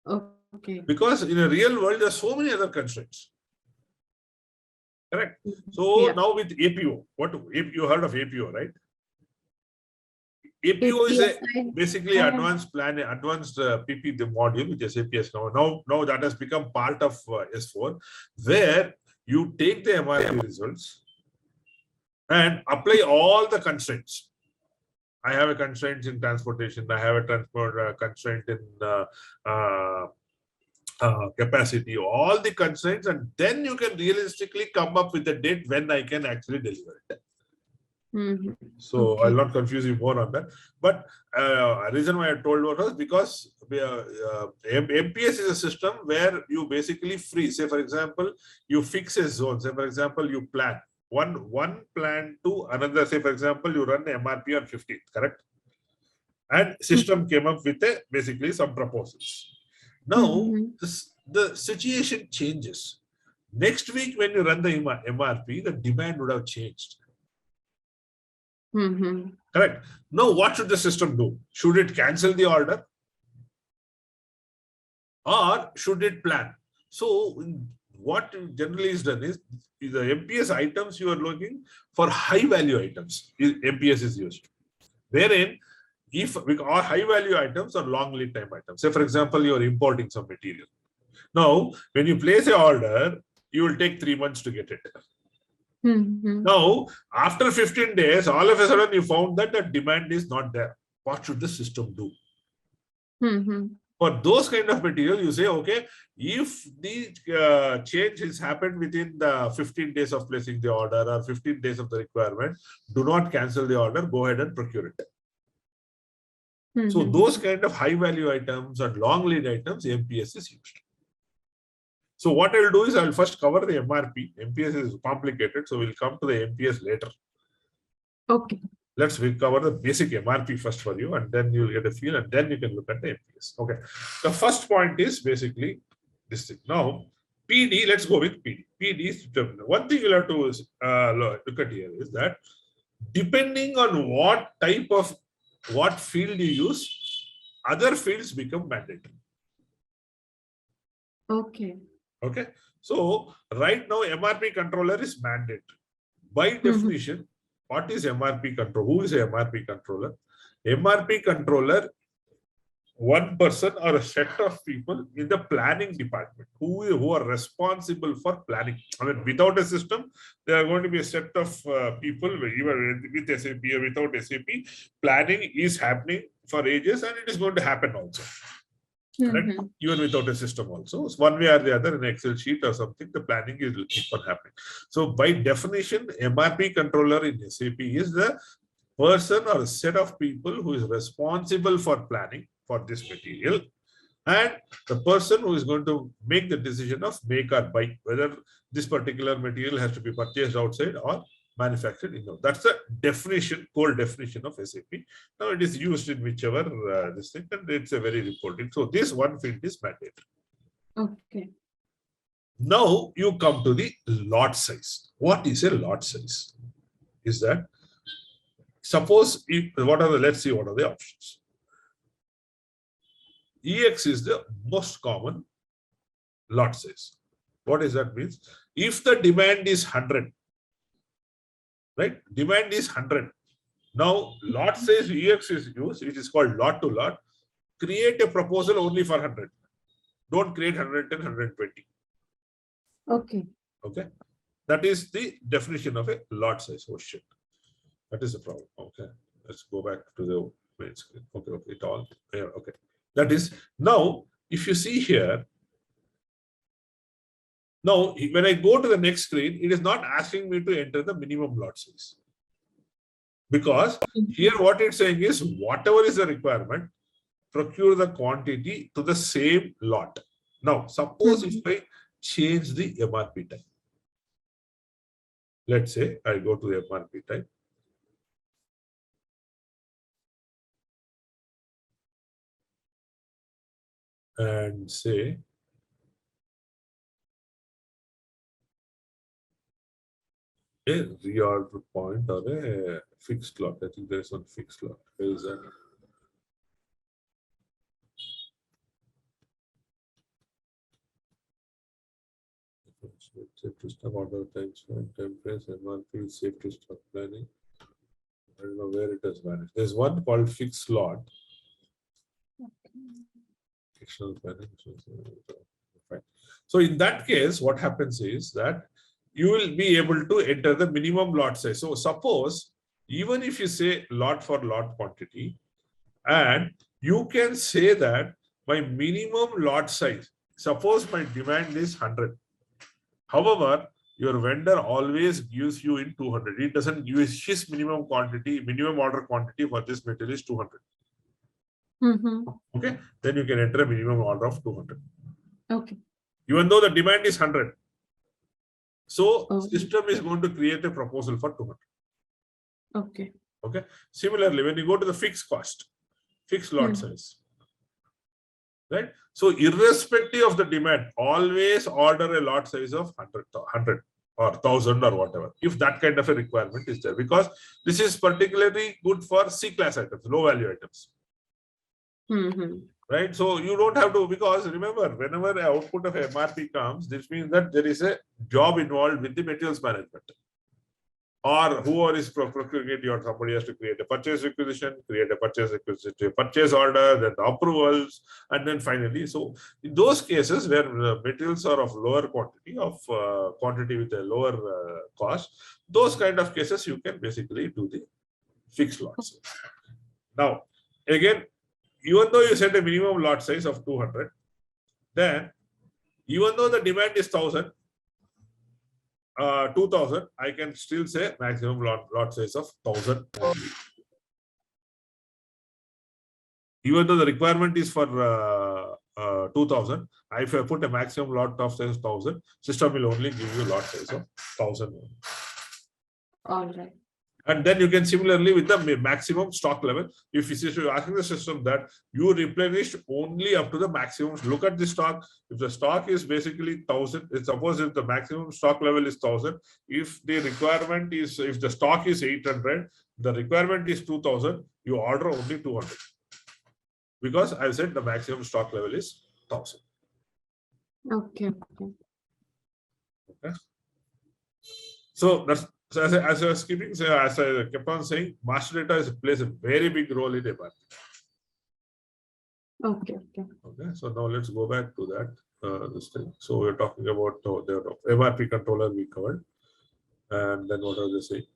Okay. Because in a real world, there are so many other constraints. Correct. So now with APO, you heard of APO, right? APO is basically advanced PP, the module which SAP has now that has become part of S4, where you take the MRP results and apply all the constraints. I have a constraint in transportation. I have a transport constraint in capacity, all the constraints, and then you can realistically come up with a date when I can actually deliver it. So Okay. I'll not confuse you more on that. But reason why I told what was because MPS is a system where you basically freeze. Say, for example, you fix a zone. Say, for example, you plan one plan to another. Say, for example, you run the MRP on 15th, correct? And system came up with basically some proposals. Now, the situation changes. Next week, when you run the MRP, the demand would have changed. Correct. Now, what should the system do? Should it cancel the order? Or should it plan? So, what generally is done is the MPS items you are looking for high value items. MPS is used. Wherein, if our high value items are long lead time items. Say, for example, you are importing some material. Now, when you place an order, you will take 3 months to get it. Now, after 15 days, all of a sudden you found that the demand is not there. What should the system do? For those kind of material, you say, okay, if the change has happened within the 15 days of placing the order or 15 days of the requirement, do not cancel the order, go ahead and procure it. So those kind of high value items and long lead items, MPS is used. So what I'll do is I'll first cover the MRP. MPS is complicated, so we'll come to the MPS later. Okay. Let's cover the basic MRP first for you, and then you'll get a feel, and then you can look at the MPS. Okay. The first point is basically this thing. Now, PD, let's go with PD. PD is one thing you'll have to look at here is that depending on what field you use, other fields become mandatory. Okay. Okay. So right now, MRP controller is mandatory. By definition, what is MRP control? Who is a MRP controller? MRP controller, one person or a set of people in the planning department who are responsible for planning. I mean, without a system, there are going to be a set of people, even with SAP or without SAP, planning is happening for ages, and it is going to happen also. Right? Even without a system also. So one way or the other, an Excel sheet or something, the planning will keep on happening. So by definition, MRP controller in SAP is the person or a set of people who is responsible for planning for this material, and the person who is going to make the decision of make or buy, whether this particular material has to be purchased outside or manufactured in-house. That's the definition, core definition of SAP. Now it is used in whichever this thing, and it's a very important. So this one field is mandatory. Okay. Now you come to the lot size. What is a lot size? Is that suppose let's see what are the options. EX is the most common lot size. What does that mean? If the demand is 100, right? Demand is 100. Now, lot size EX is used, which is called lot to lot. Create a proposal only for 100. Don't create 110, 120. Okay. Okay. That is the definition of a lot size. Oh shit. That is the problem. Okay. Let's go back to the main screen. Okay. It all. Yeah, okay. That is now, if you see here, now when I go to the next screen, it is not asking me to enter the minimum lot size. Because here what it's saying is whatever is the requirement, procure the quantity to the same lot. Now, suppose if I change the MRP type. Let's say I go to the MRP type. And say a reorder point or a fixed lot. I think there is one fixed lot. Where is that? Safe to stock order types, templates, MRP, safe to stock planning. I don't know where it has vanished. There's one called fixed lot. Fictional planning. So in that case, what happens is that you will be able to enter the minimum lot size. So suppose even if you say lot for lot quantity, and you can say that my minimum lot size, suppose my demand is 100. However, your vendor always gives you in 200. It doesn't use his minimum quantity, minimum order quantity for this material is 200. Okay, then you can enter a minimum order of 200. Okay. Even though the demand is 100. So system is going to create a proposal for 200. Okay. Okay. Similarly, when you go to the fixed cost, fixed lot size, right? So irrespective of the demand, always order a lot size of 100 or 1000 or whatever, if that kind of a requirement is there, because this is particularly good for C-class items, low value items. Right? So you don't have to, because remember, whenever an output of MRP comes, this means that there is a job involved with the materials management. Or whoever is procuring it, or somebody has to create a purchase requisition, create a purchase requisition, purchase order, then the approvals, and then finally. So in those cases where the materials are of lower quantity, quantity with a lower cost, those kind of cases you can basically do the fixed lots. Now, again, even though you set a minimum lot size of 200, then even though the demand is 1000, 2000, I can still say maximum lot size of 1000 only. Even though the requirement is for 2000, if I put a maximum lot of size 1000, system will only give you lot size of 1000. All right. And then you can similarly with the maximum stock level, if you are asking the system that you replenish only up to the maximum, look at the stock. If the stock is basically 1000, suppose if the maximum stock level is 1000, if the requirement is, if the stock is 800, the requirement is 2000, you order only 200. Because I said the maximum stock level is 1000. Okay. Okay. So that's, so as I was as I kept on saying, master data plays a very big role in MRP. Okay. Okay, so now let's go back to that this thing. So we're talking about the MRP controller we covered, and then what was I saying?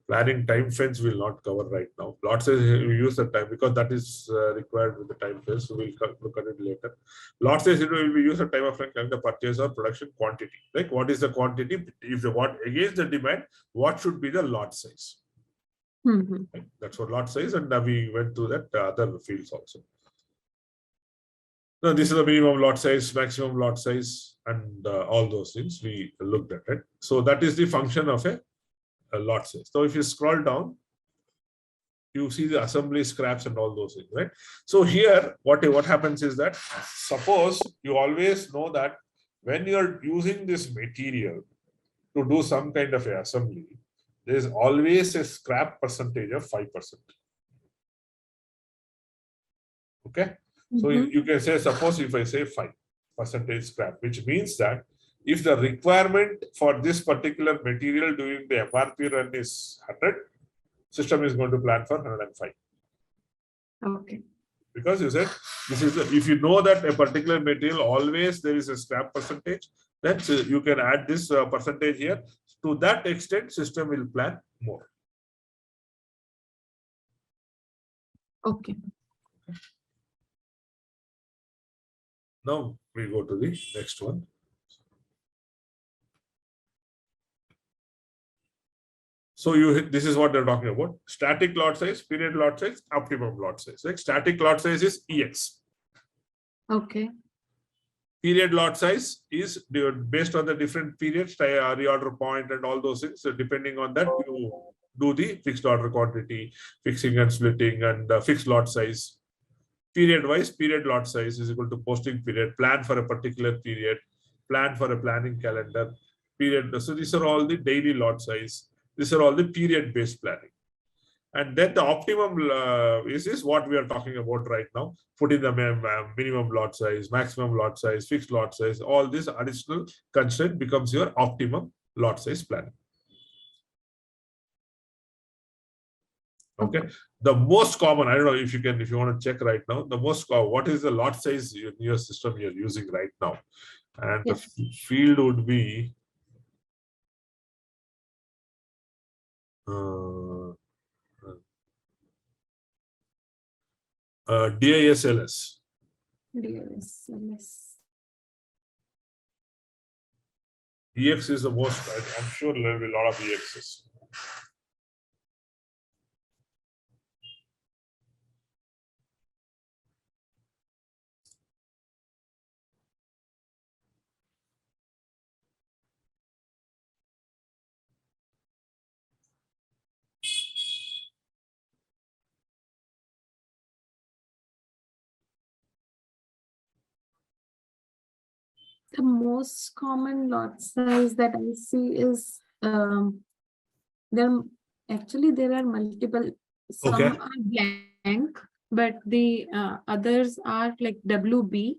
Planning time frames will not cover right now. Lot size we use the time because that is required with the time frames. So we'll look at it later. Lot size will be used at time of the purchase or production quantity. Like what is the quantity? If the what against the demand, what should be the lot size? Right? That's what lot size, and we went through that other fields also. Now this is the minimum lot size, maximum lot size, and all those things we looked at it. So that is the function of a lot size. So if you scroll down, you see the assembly scraps and all those things, right? So here, what happens is that, suppose you always know that when you're using this material to do some kind of a assembly, there is always a scrap percentage of 5%. Okay, so you can say, suppose if I say 5% scrap, which means that if the requirement for this particular material during the MRP run is 100, system is going to plan for 105. Okay. Because you said this is if you know that a particular material always there is a scrap percentage, then you can add this percentage here. To that extent, system will plan more. Okay. Now we go to the next one. So this is what they're talking about: static lot size, period lot size, optimum lot size. Like static lot size is EX. Okay. Period lot size is based on the different periods, reorder point, and all those things. So depending on that, you do the fixed order quantity, fixing and splitting, and fixed lot size. Period wise, period lot size is equal to posting period, plan for a particular period, plan for a planning calendar, period. So these are all the daily lot size. These are all the period based planning. And then the optimum is what we are talking about right now. Put in the minimum lot size, maximum lot size, fixed lot size. All this additional constraint becomes your optimum lot size planning. Okay. The most common, I don't know if you want to check right now, the most what is the lot size in your system you're using right now? And yes, the field would be DISLS. DSLS. EX is the most, I'm sure there will be a lot of EXs. The most common lot size that I see is there are multiple. Some Okay. are blank, but the others are like WB.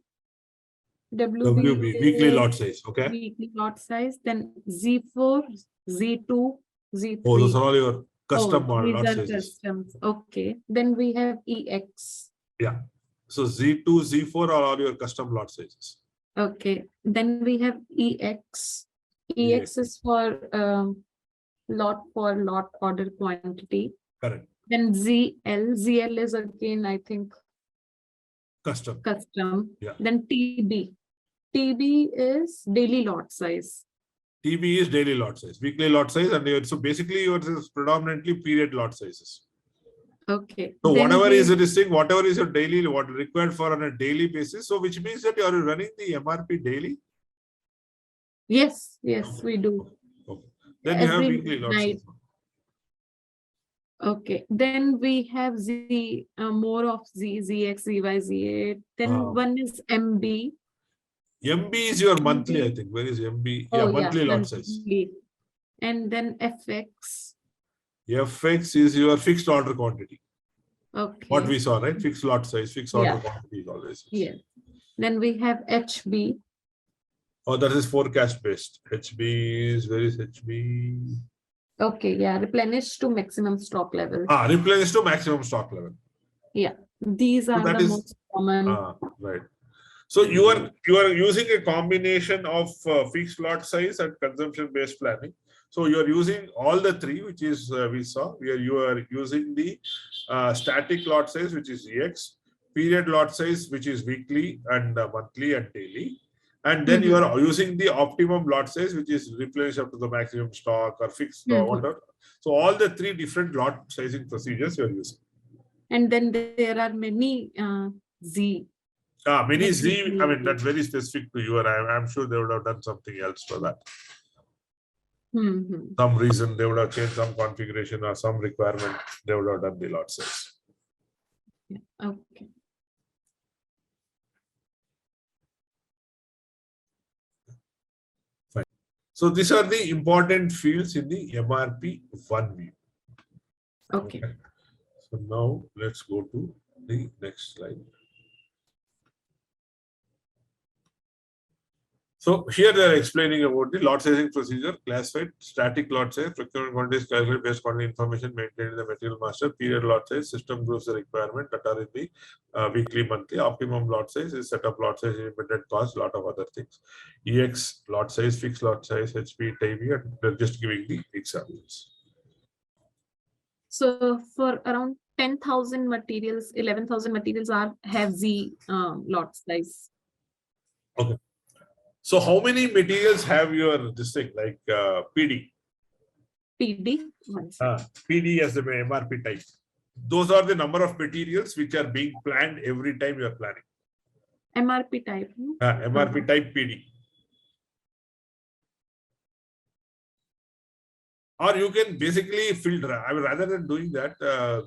WB, weekly lot size. Okay. Weekly lot size. Then Z4, Z2, Z3. Oh, those are all your custom these lot are sizes. customs. Okay. Then we have EX. Yeah. So Z2, Z4 are all your custom lot sizes. Okay. Then we have EX. EX is for lot order quantity. Correct. Then ZL. ZL is again, I think, Custom. Yeah. Then TB. TB is daily lot size. TB is daily lot size, weekly lot size, and so basically yours is predominantly period lot sizes. Okay. So then whatever is this thing, whatever is your daily, what required for on a daily basis. So which means that you are running the MRP daily. Yes, we do. Okay. Then you have Every weekly lot night. size. Okay. Then we have more of ZX, ZY, Z8. Then one is MB. MB is your monthly, I think. Where is MB? Oh, yeah, monthly lot size. And then FX. FX is your fixed order quantity. Okay. What we saw, right? Fixed lot size, fixed order quantity is always. Yes. Then we have HB. Oh, that is forecast based. HB is, where is HB? Okay, yeah, replenish to maximum stock level. Replenish to maximum stock level. Yeah, these are the most common. Right. So you are using a combination of fixed lot size and consumption based planning. So you are using all the three, which is we saw. You are using the static lot size, which is EX, period lot size, which is weekly and monthly and daily. And then you are using the optimum lot size, which is replenished up to the maximum stock or fixed order. So all the three different lot sizing procedures you are using. And then there are many Z. Many Z, I mean, that's very specific to you, and I'm sure they would have done something else for that. Some reason they would have changed some configuration or some requirement, they would have done the lot size. Yeah. Okay. Fine. So these are the important fields in the MRP 1 view. Okay. So now let's go to the next slide. So here they are explaining about the lot sizing procedure, classified, static lot size, procurement quantities calculated based on the information maintained in the material master, period lot size, system groups the requirement that are in the weekly, monthly, optimum lot size is setup lot size, independent cost, lot of other things. EX lot size, fixed lot size, HP, TB, and they're just giving the examples. So for around 10,000 materials, 11,000 materials have Z lot size. Okay. So how many materials have your this thing like PD? PD? PD as the MRP type. Those are the number of materials which are being planned every time you are planning. MRP type. MRP type PD. Or you can basically filter. I mean, rather than doing that,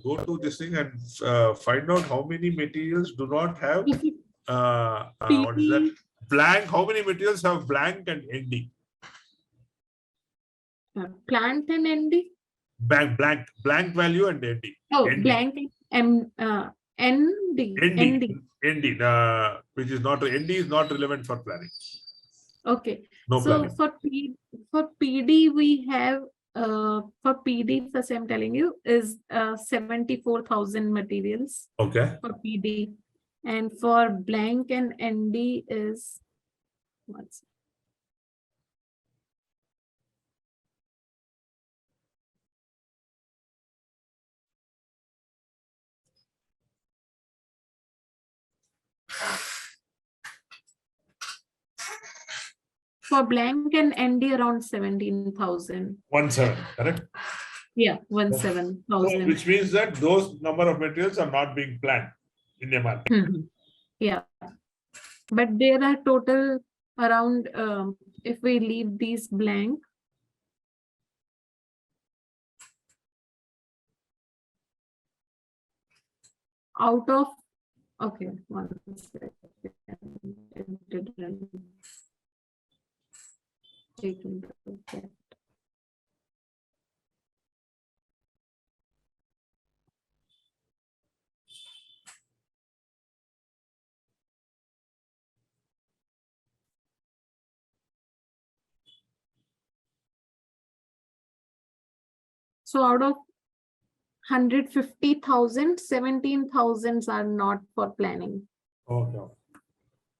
go to this thing and find out how many materials do not have what is that? Blank. How many materials have blank and ND? Plant and ND? Blank value and ND. Oh, ND. blank and ND. ND, which is not, ND is not relevant for planning. Okay. No so planning. for PD we have for PD, first I'm telling you, is 74,000 materials. Okay. For PD. And for blank and ND is what's For blank and ND around 17,000. 17, correct? Yeah, So, 17,000. which means that those number of materials are not being planned in MRP. Yeah, but there are total around, if we leave these blank, out of, okay, one second. It didn't take into account. So out of 150,000, 17,000 are not for planning. Okay.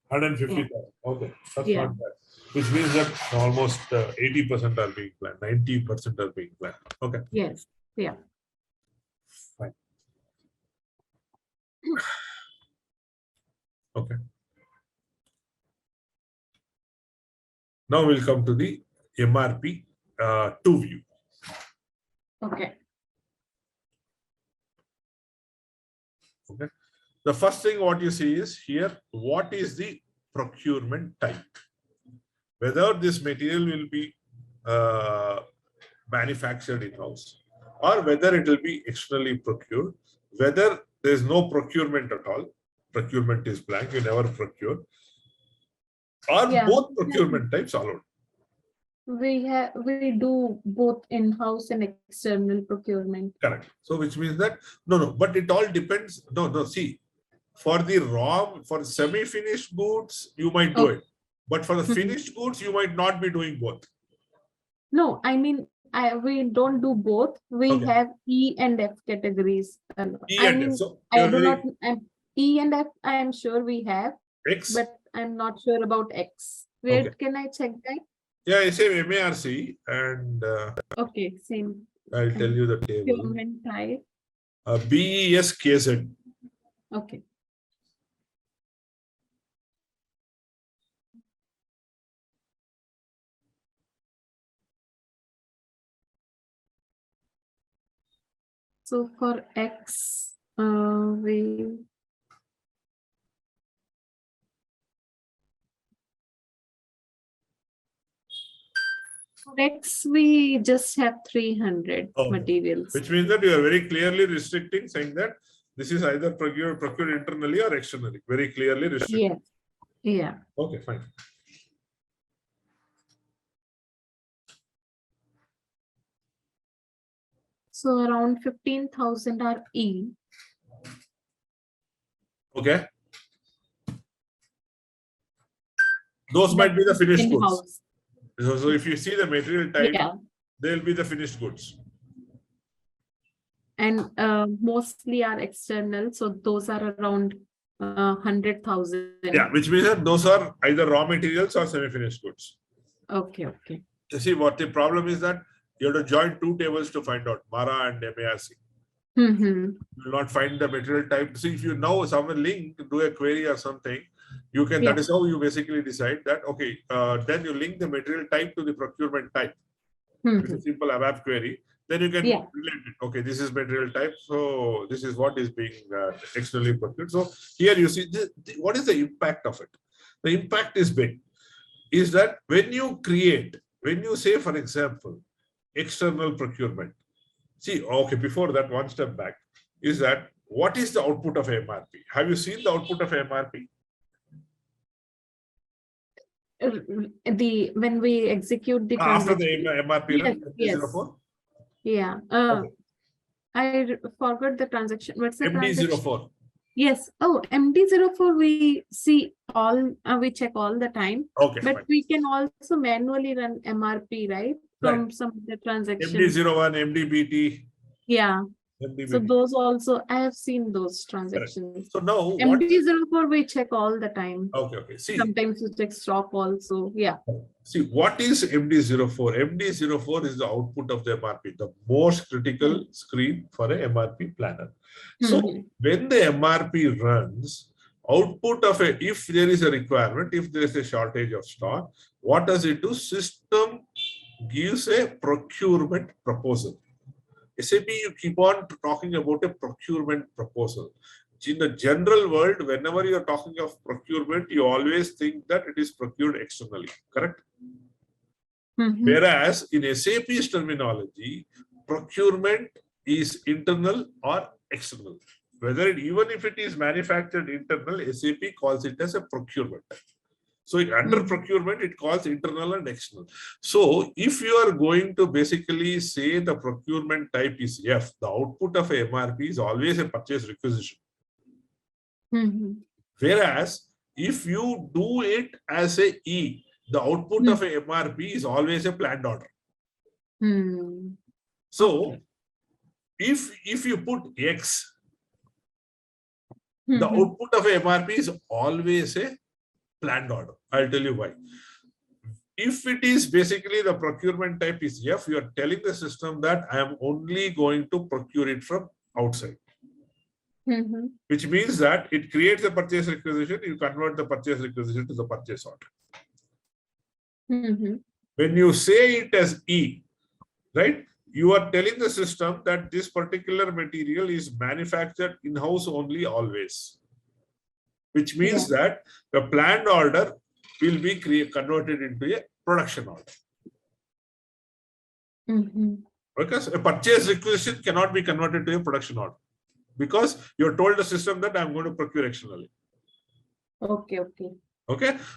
150,000. Okay. That's Yeah. not bad. Which means that almost 80% are being planned, 90% are being planned. Okay. Yes. Yeah. Fine. Okay. Now we'll come to the MRP 2 view. Okay. Okay. The first thing what you see is here, what is the procurement type? Whether this material will be manufactured in-house or whether it will be externally procured, whether there is no procurement at all, procurement is blank, you never procure, or Yeah. both procurement types allowed. We do both in-house and external procurement. Correct. So which means that, no, but it all depends. No, see, for the raw, for semi-finished goods, you might do it. But for the finished goods, you might not be doing both. No, I mean, we don't do both. We have E and F categories. E and F. So I do not, E and F, I am sure we have, X, but I'm not sure about X. Where can I check that? Yeah, I say MARC and okay, same. I'll tell you the table. Procurement type. BESKZ. Okay. So for X, we X we just have 300 materials. Which means that you are very clearly restricting, saying that this is either procured internally or externally. Very clearly restricted. Yeah. Okay, fine. So around 15,000 are E. Okay. Those might be the finished goods. So if you see the material type, they'll be the finished goods. And mostly are external. So those are around 100,000. Yeah, which means that those are either raw materials or semi-finished goods. Okay. You see, what the problem is that you have to join two tables to find out MARA and MARC. You will not find the material type. See, if you know someone link, do a query or something, you can, that is how you basically decide that, okay, then you link the material type to the procurement type. It's a simple ABAP query. Then you can relate it. Okay, this is material type. So this is what is being externally procured. So here you see, what is the impact of it? The impact is big. Is that when you create, when you say, for example, external procurement. See, okay, before that, one step back, is that what is the output of MRP? Have you seen the output of MRP? When we execute the after the MRP yes. Yeah. I forgot the transaction. What's the MD04. Yes. Oh, MD04 we see all, we check all the time. Okay. But fine. we can also manually run MRP, right? From some of the transactions. MD01, MDBT. Yeah. MDBT. So those also, I have seen those transactions. Correct. So now MD04 we check all the time. Okay. See. Sometimes we check stock also. Yeah. See, what is MD04? MD04 is the output of the MRP, the most critical screen for a MRP planner. So when the MRP runs, Output of if there is a requirement, if there is a shortage of stock, what does it do? System gives a procurement proposal. SAP, you keep on talking about a procurement proposal. In the general world, whenever you are talking of procurement, you always think that it is procured externally, correct? Whereas in SAP's terminology, procurement is internal or external. Whether even if it is manufactured internal, SAP calls it as a procurement. So under procurement, it calls internal and external. So if you are going to basically say the procurement type is F, the output of a MRP is always a purchase requisition. Whereas if you do it as a E, the output of a MRP is always a planned order. So if you put X, the output of a MRP is always a planned order. I'll tell you why. If it is basically the procurement type is F, you are telling the system that I am only going to procure it from outside. Which means that it creates a purchase requisition, you convert the purchase requisition to the purchase order. When you say it as E, right, you are telling the system that this particular material is manufactured in-house only always. Which means that the planned order will be converted into a production order. Because a purchase requisition cannot be converted to a production order. Because you told the system that I'm going to procure externally. Okay.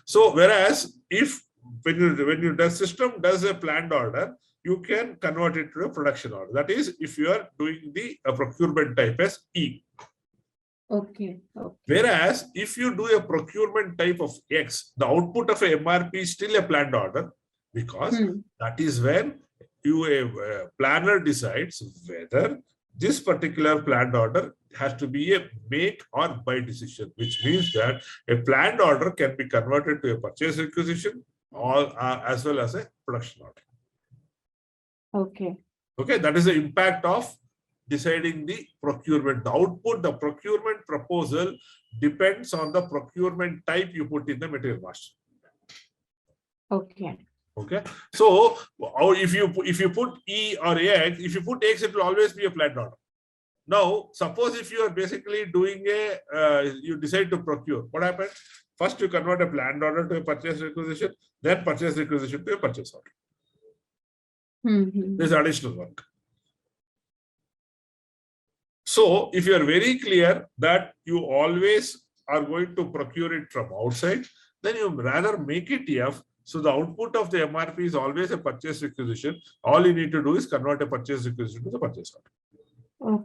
So whereas if when the system does a planned order, you can convert it to a production order. That is, if you are doing the procurement type as E. Whereas if you do a procurement type of X, the output of a MRP is still a planned order, because that is when a planner decides whether this particular planned order has to be a make or buy decision, which means that a planned order can be converted to a purchase requisition or as well as a production order. Okay, that is the impact of deciding the procurement. The output, the procurement proposal depends on the procurement type you put in the material master. Okay. So if you put E or X, if you put X, it will always be a planned order. Now, suppose if you are basically doing you decide to procure, what happens? First, you convert a planned order to a purchase requisition, then purchase requisition to a purchase order. This is additional work. So, if you are very clear that you always are going to procure it from outside, then you rather make it F. So, the output of the MRP is always a purchase requisition. All you need to do is convert a purchase requisition to the purchase order.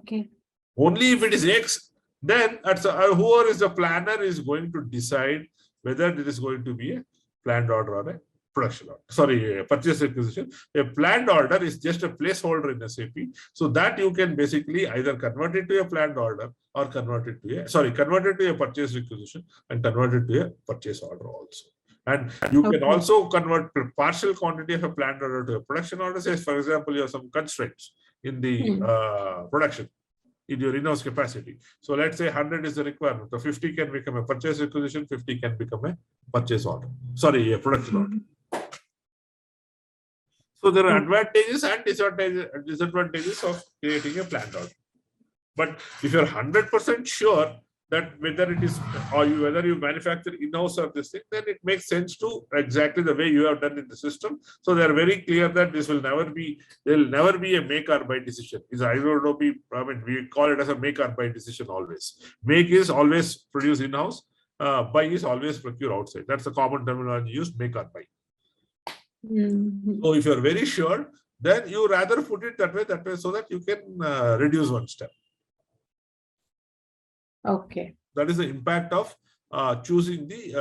Only if it is X, then whoever is the planner is going to decide whether it is going to be a planned order or a production order. Sorry, a purchase requisition. A planned order is just a placeholder in SAP, so that you can basically either convert it to a planned order or convert it to a purchase requisition and convert it to a purchase order also. And you can also convert partial quantity of a planned order to a production order. Say, for example, you have some constraints in the production in your in-house capacity. So let's say 100 is the requirement. So 50 can become a purchase requisition, 50 can become a purchase order. Sorry, a production order. So there are advantages and disadvantages of creating a planned order. But if you're 100% sure that whether it is or whether you manufacture in-house or this thing, then it makes sense to exactly the way you have done in the system. So they are very clear that this will never be, there will never be a make or buy decision. It's either to be, I mean, we call it as a make or buy decision always. Make is always produce in-house, buy is always procure outside. That's the common terminology used, make or buy. So if you're very sure, then you rather put it that way so that you can reduce one step. Okay. That is the impact of choosing the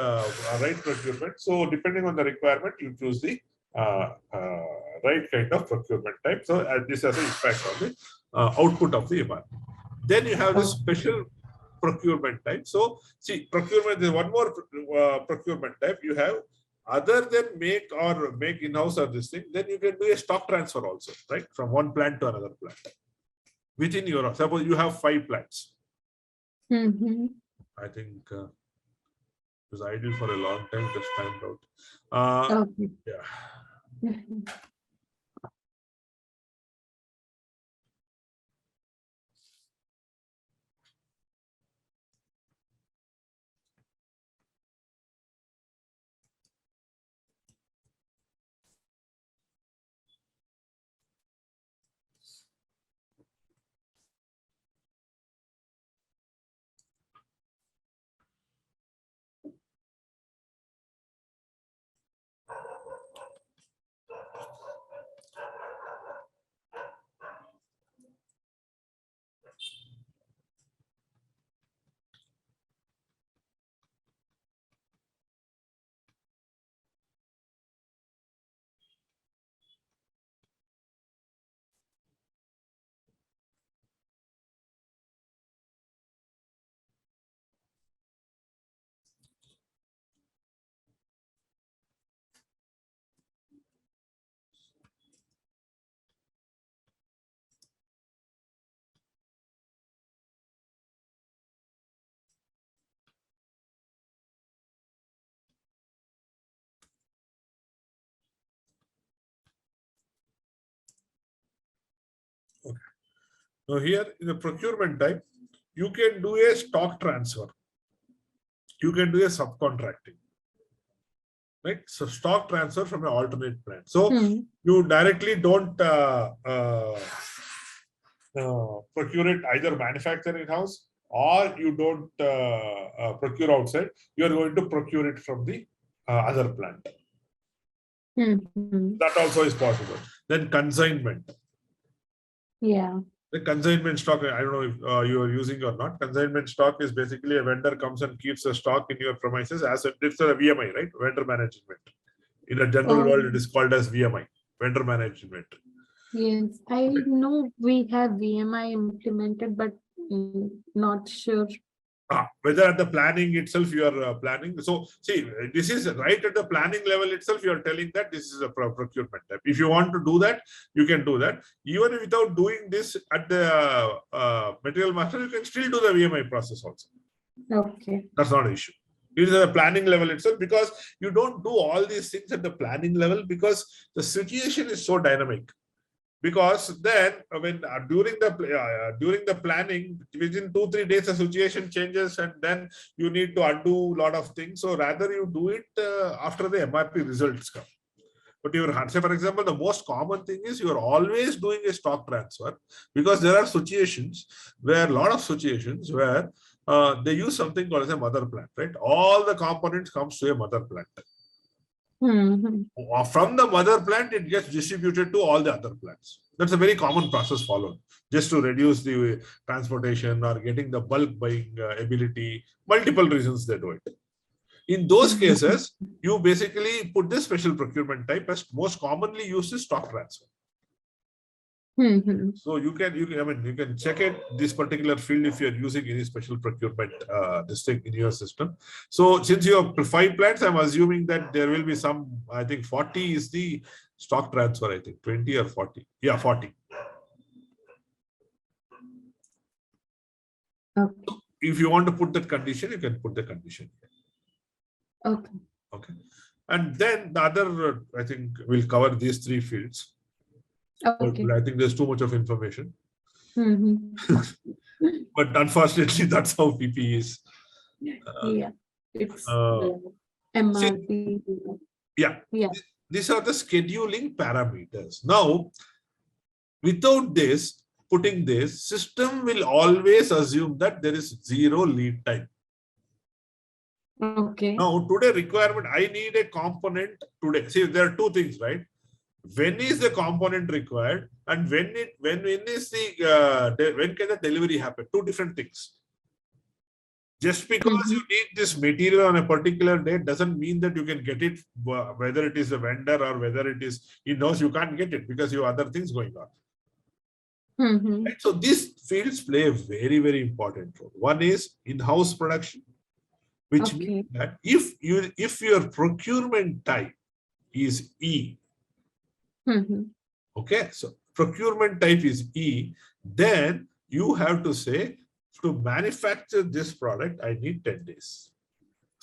right procurement. So depending on the requirement, you choose the right kind of procurement type. So this has an impact on the output of the MRP. Then you have this special procurement type. So see, procurement, there's one more procurement type you have. Other than make in-house or this thing, then you can do a stock transfer also, right? From one plant to another plant. Within your, suppose you have 5 plants. I think was idle for a long time, just timed out. Okay. Yeah. Okay. Now here in the procurement type, you can do a stock transfer. You can do a subcontracting. Right? So stock transfer from an alternate plant. So you directly don't procure it, either manufacture in-house or you don't procure outside. You are going to procure it from the other plant. That also is possible. Then consignment. Yeah. The consignment stock, I don't know if you are using or not. Consignment stock is basically a vendor comes and keeps the stock in your premises as it's a VMI, right? Vendor management. In a general world, it is called as VMI, vendor management. Yes, I know we have VMI implemented, but not sure. Whether at the planning itself you are planning. So see, this is right at the planning level itself. You are telling that this is a procurement type. If you want to do that, you can do that. Even without doing this at the material master, you can still do the VMI process also. Okay. That's not an issue. It is at the planning level itself, because you don't do all these things at the planning level because the situation is so dynamic. Because then when during the planning, within 2-3 days the situation changes and then you need to undo a lot of things. So rather you do it after the MRP results come. But you say, for example, the most common thing is you are always doing a stock transfer, because there are situations where they use something called as a mother plant, right? All the components comes to a mother plant. From the mother plant, it gets distributed to all the other plants. That's a very common process followed, just to reduce the transportation or getting the bulk buying ability. Multiple reasons they do it. In those cases, you basically put this special procurement type as most commonly used is stock transfer. So you can check it, this particular field, if you're using any special procurement this thing in your system. So since you have 5 plants, I'm assuming that there will be some, I think 40 is the stock transfer, I think 20 or 40. Yeah, 40. Okay. If you want to put that condition, you can put the condition. Okay. Okay. And then the other, I think we'll cover these 3 fields. Okay. But I think there's too much of information. But unfortunately, that's how PP is. Yeah, it's MRP. Yeah. These are the scheduling parameters. Now, without this, putting this, system will always assume that there is 0 lead time. Okay. Now, today requirement, I need a component today. See, there are 2 things, right? When is the component required, and when is the when can the delivery happen? 2 different things. Just because you need this material on a particular date doesn't mean that you can get it, whether it is a vendor or whether it is in-house. You can't get it because you have other things going on. Right? So these fields play a very, very important role. One is in-house production, which means that if your procurement type is E, okay, so procurement type is E, then you have to say, to manufacture this product, I need 10 days.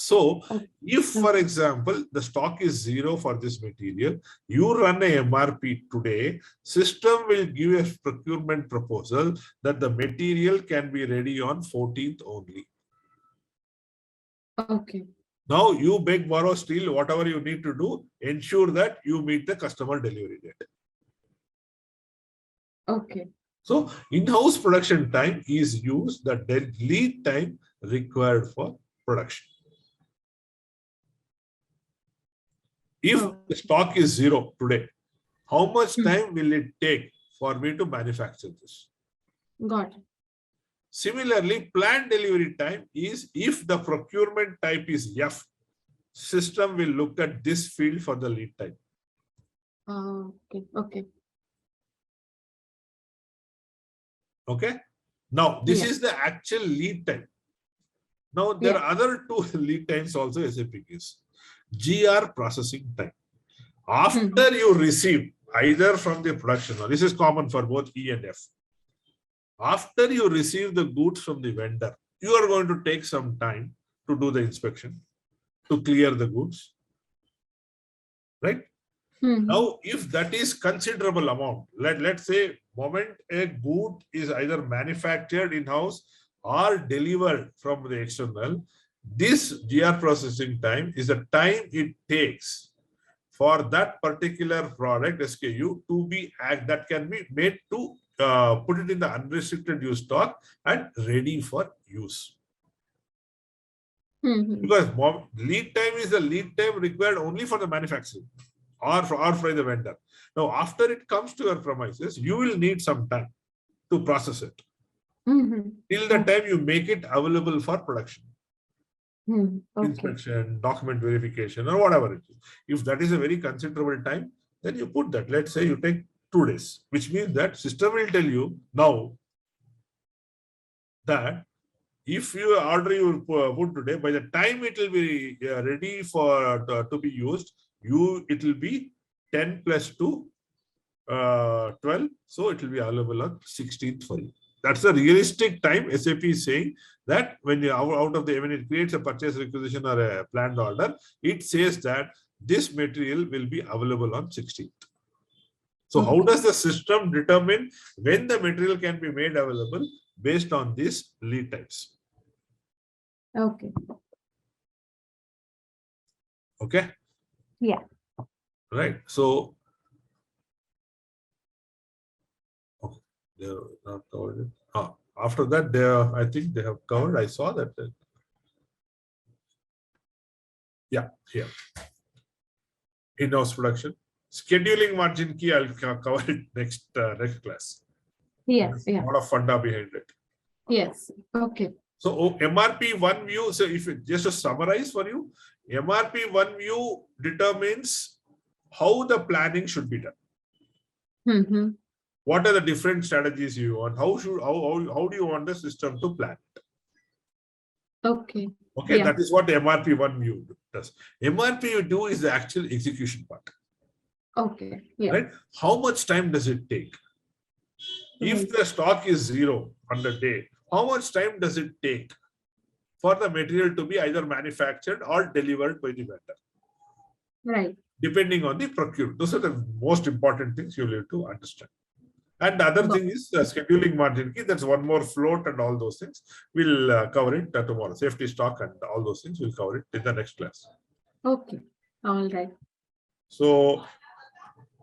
So Okay. if, for example, the stock is 0 for this material, you run a MRP today, system will give a procurement proposal that the material can be ready on 14th only. Okay. Now you beg, borrow, steal, whatever you need to do, ensure that you meet the customer delivery date. Okay. So in-house production time is used the lead time required for production. If the stock is 0 today, how much time will it take for me to manufacture this? Got it. Similarly, planned delivery time is if the procurement type is F, system will look at this field for the lead time. Okay. Okay. Okay. Now, this Yeah. is the actual lead time. Now, there are other two lead times also SAP gives. GR processing time. After you receive either from the production, this is common for both E and F. After you receive the goods from the vendor, you are going to take some time to do the inspection, to clear the goods, right? Now, if that is considerable amount, let's say moment a good is either manufactured in-house or delivered from the external, this GR processing time is the time it takes for that particular product SKU to be that can be made to put it in the unrestricted use stock and ready for use. Because lead time is the lead time required only for the manufacturing or for the vendor. Now, after it comes to your premises, you will need some time to process it. Till the time you make it available for production. Inspection, document verification, or whatever it is. If that is a very considerable time, then you put that. Let's say you take 2 days, which means that system will tell you now that if you order you put today, by the time it will be ready for to be used, it will be 10 plus 2, 12. So it will be available on 16th for you. That's the realistic time. SAP is saying that when you when it creates a purchase requisition or a planned order, it says that this material will be available on 16th. So how does the system determine when the material can be made available? Based on these lead times. Okay. Okay. Yeah. Right. So they have not covered it. After that, I think they have covered. I saw that. Yeah, here. In-house production. Scheduling margin key, I'll cover it next class. Yes. Yeah. A lot of funda behind it. Yes. Okay. So MRP one view. So if it, just to summarize for you, MRP one view determines how the planning should be done. What are the different strategies you want? How do you want the system to plan? Okay. Okay, Yeah. that is what MRP one view does. MRP 2 is the actual execution part. Okay. Yeah. Right? How much time does it take? If the stock is 0 on the day, how much time does it take for the material to be either manufactured or delivered by the vendor? Right. Depending on the procurement. Those are the most important things you need to understand. And the other thing is scheduling margin key. That's one more float and all those things. We'll cover it tomorrow. Safety stock and all those things. We'll cover it in the next class. Okay. All right. So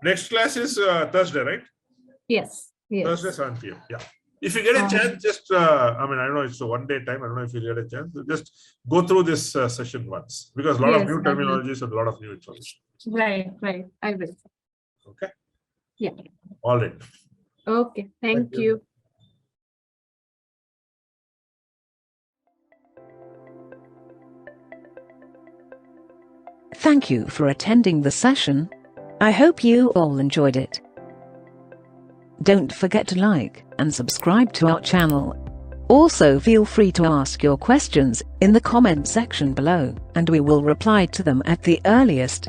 next class is Thursday, right? Yes. Yes. Thursday, 7 p.m. Yeah. If you get a chance, just, I don't know, it's a one-day time. I don't know if you get a chance. Just go through this session once. Because a lot of new terminologies and a lot of new information. Right. Right. I will. Okay? Yeah. All right. Okay. Thank you. Thank you for attending the session. I hope you all enjoyed it. Don't forget to like and subscribe to our channel. Also feel free to ask your questions in the comment section below, and we will reply to them at the earliest.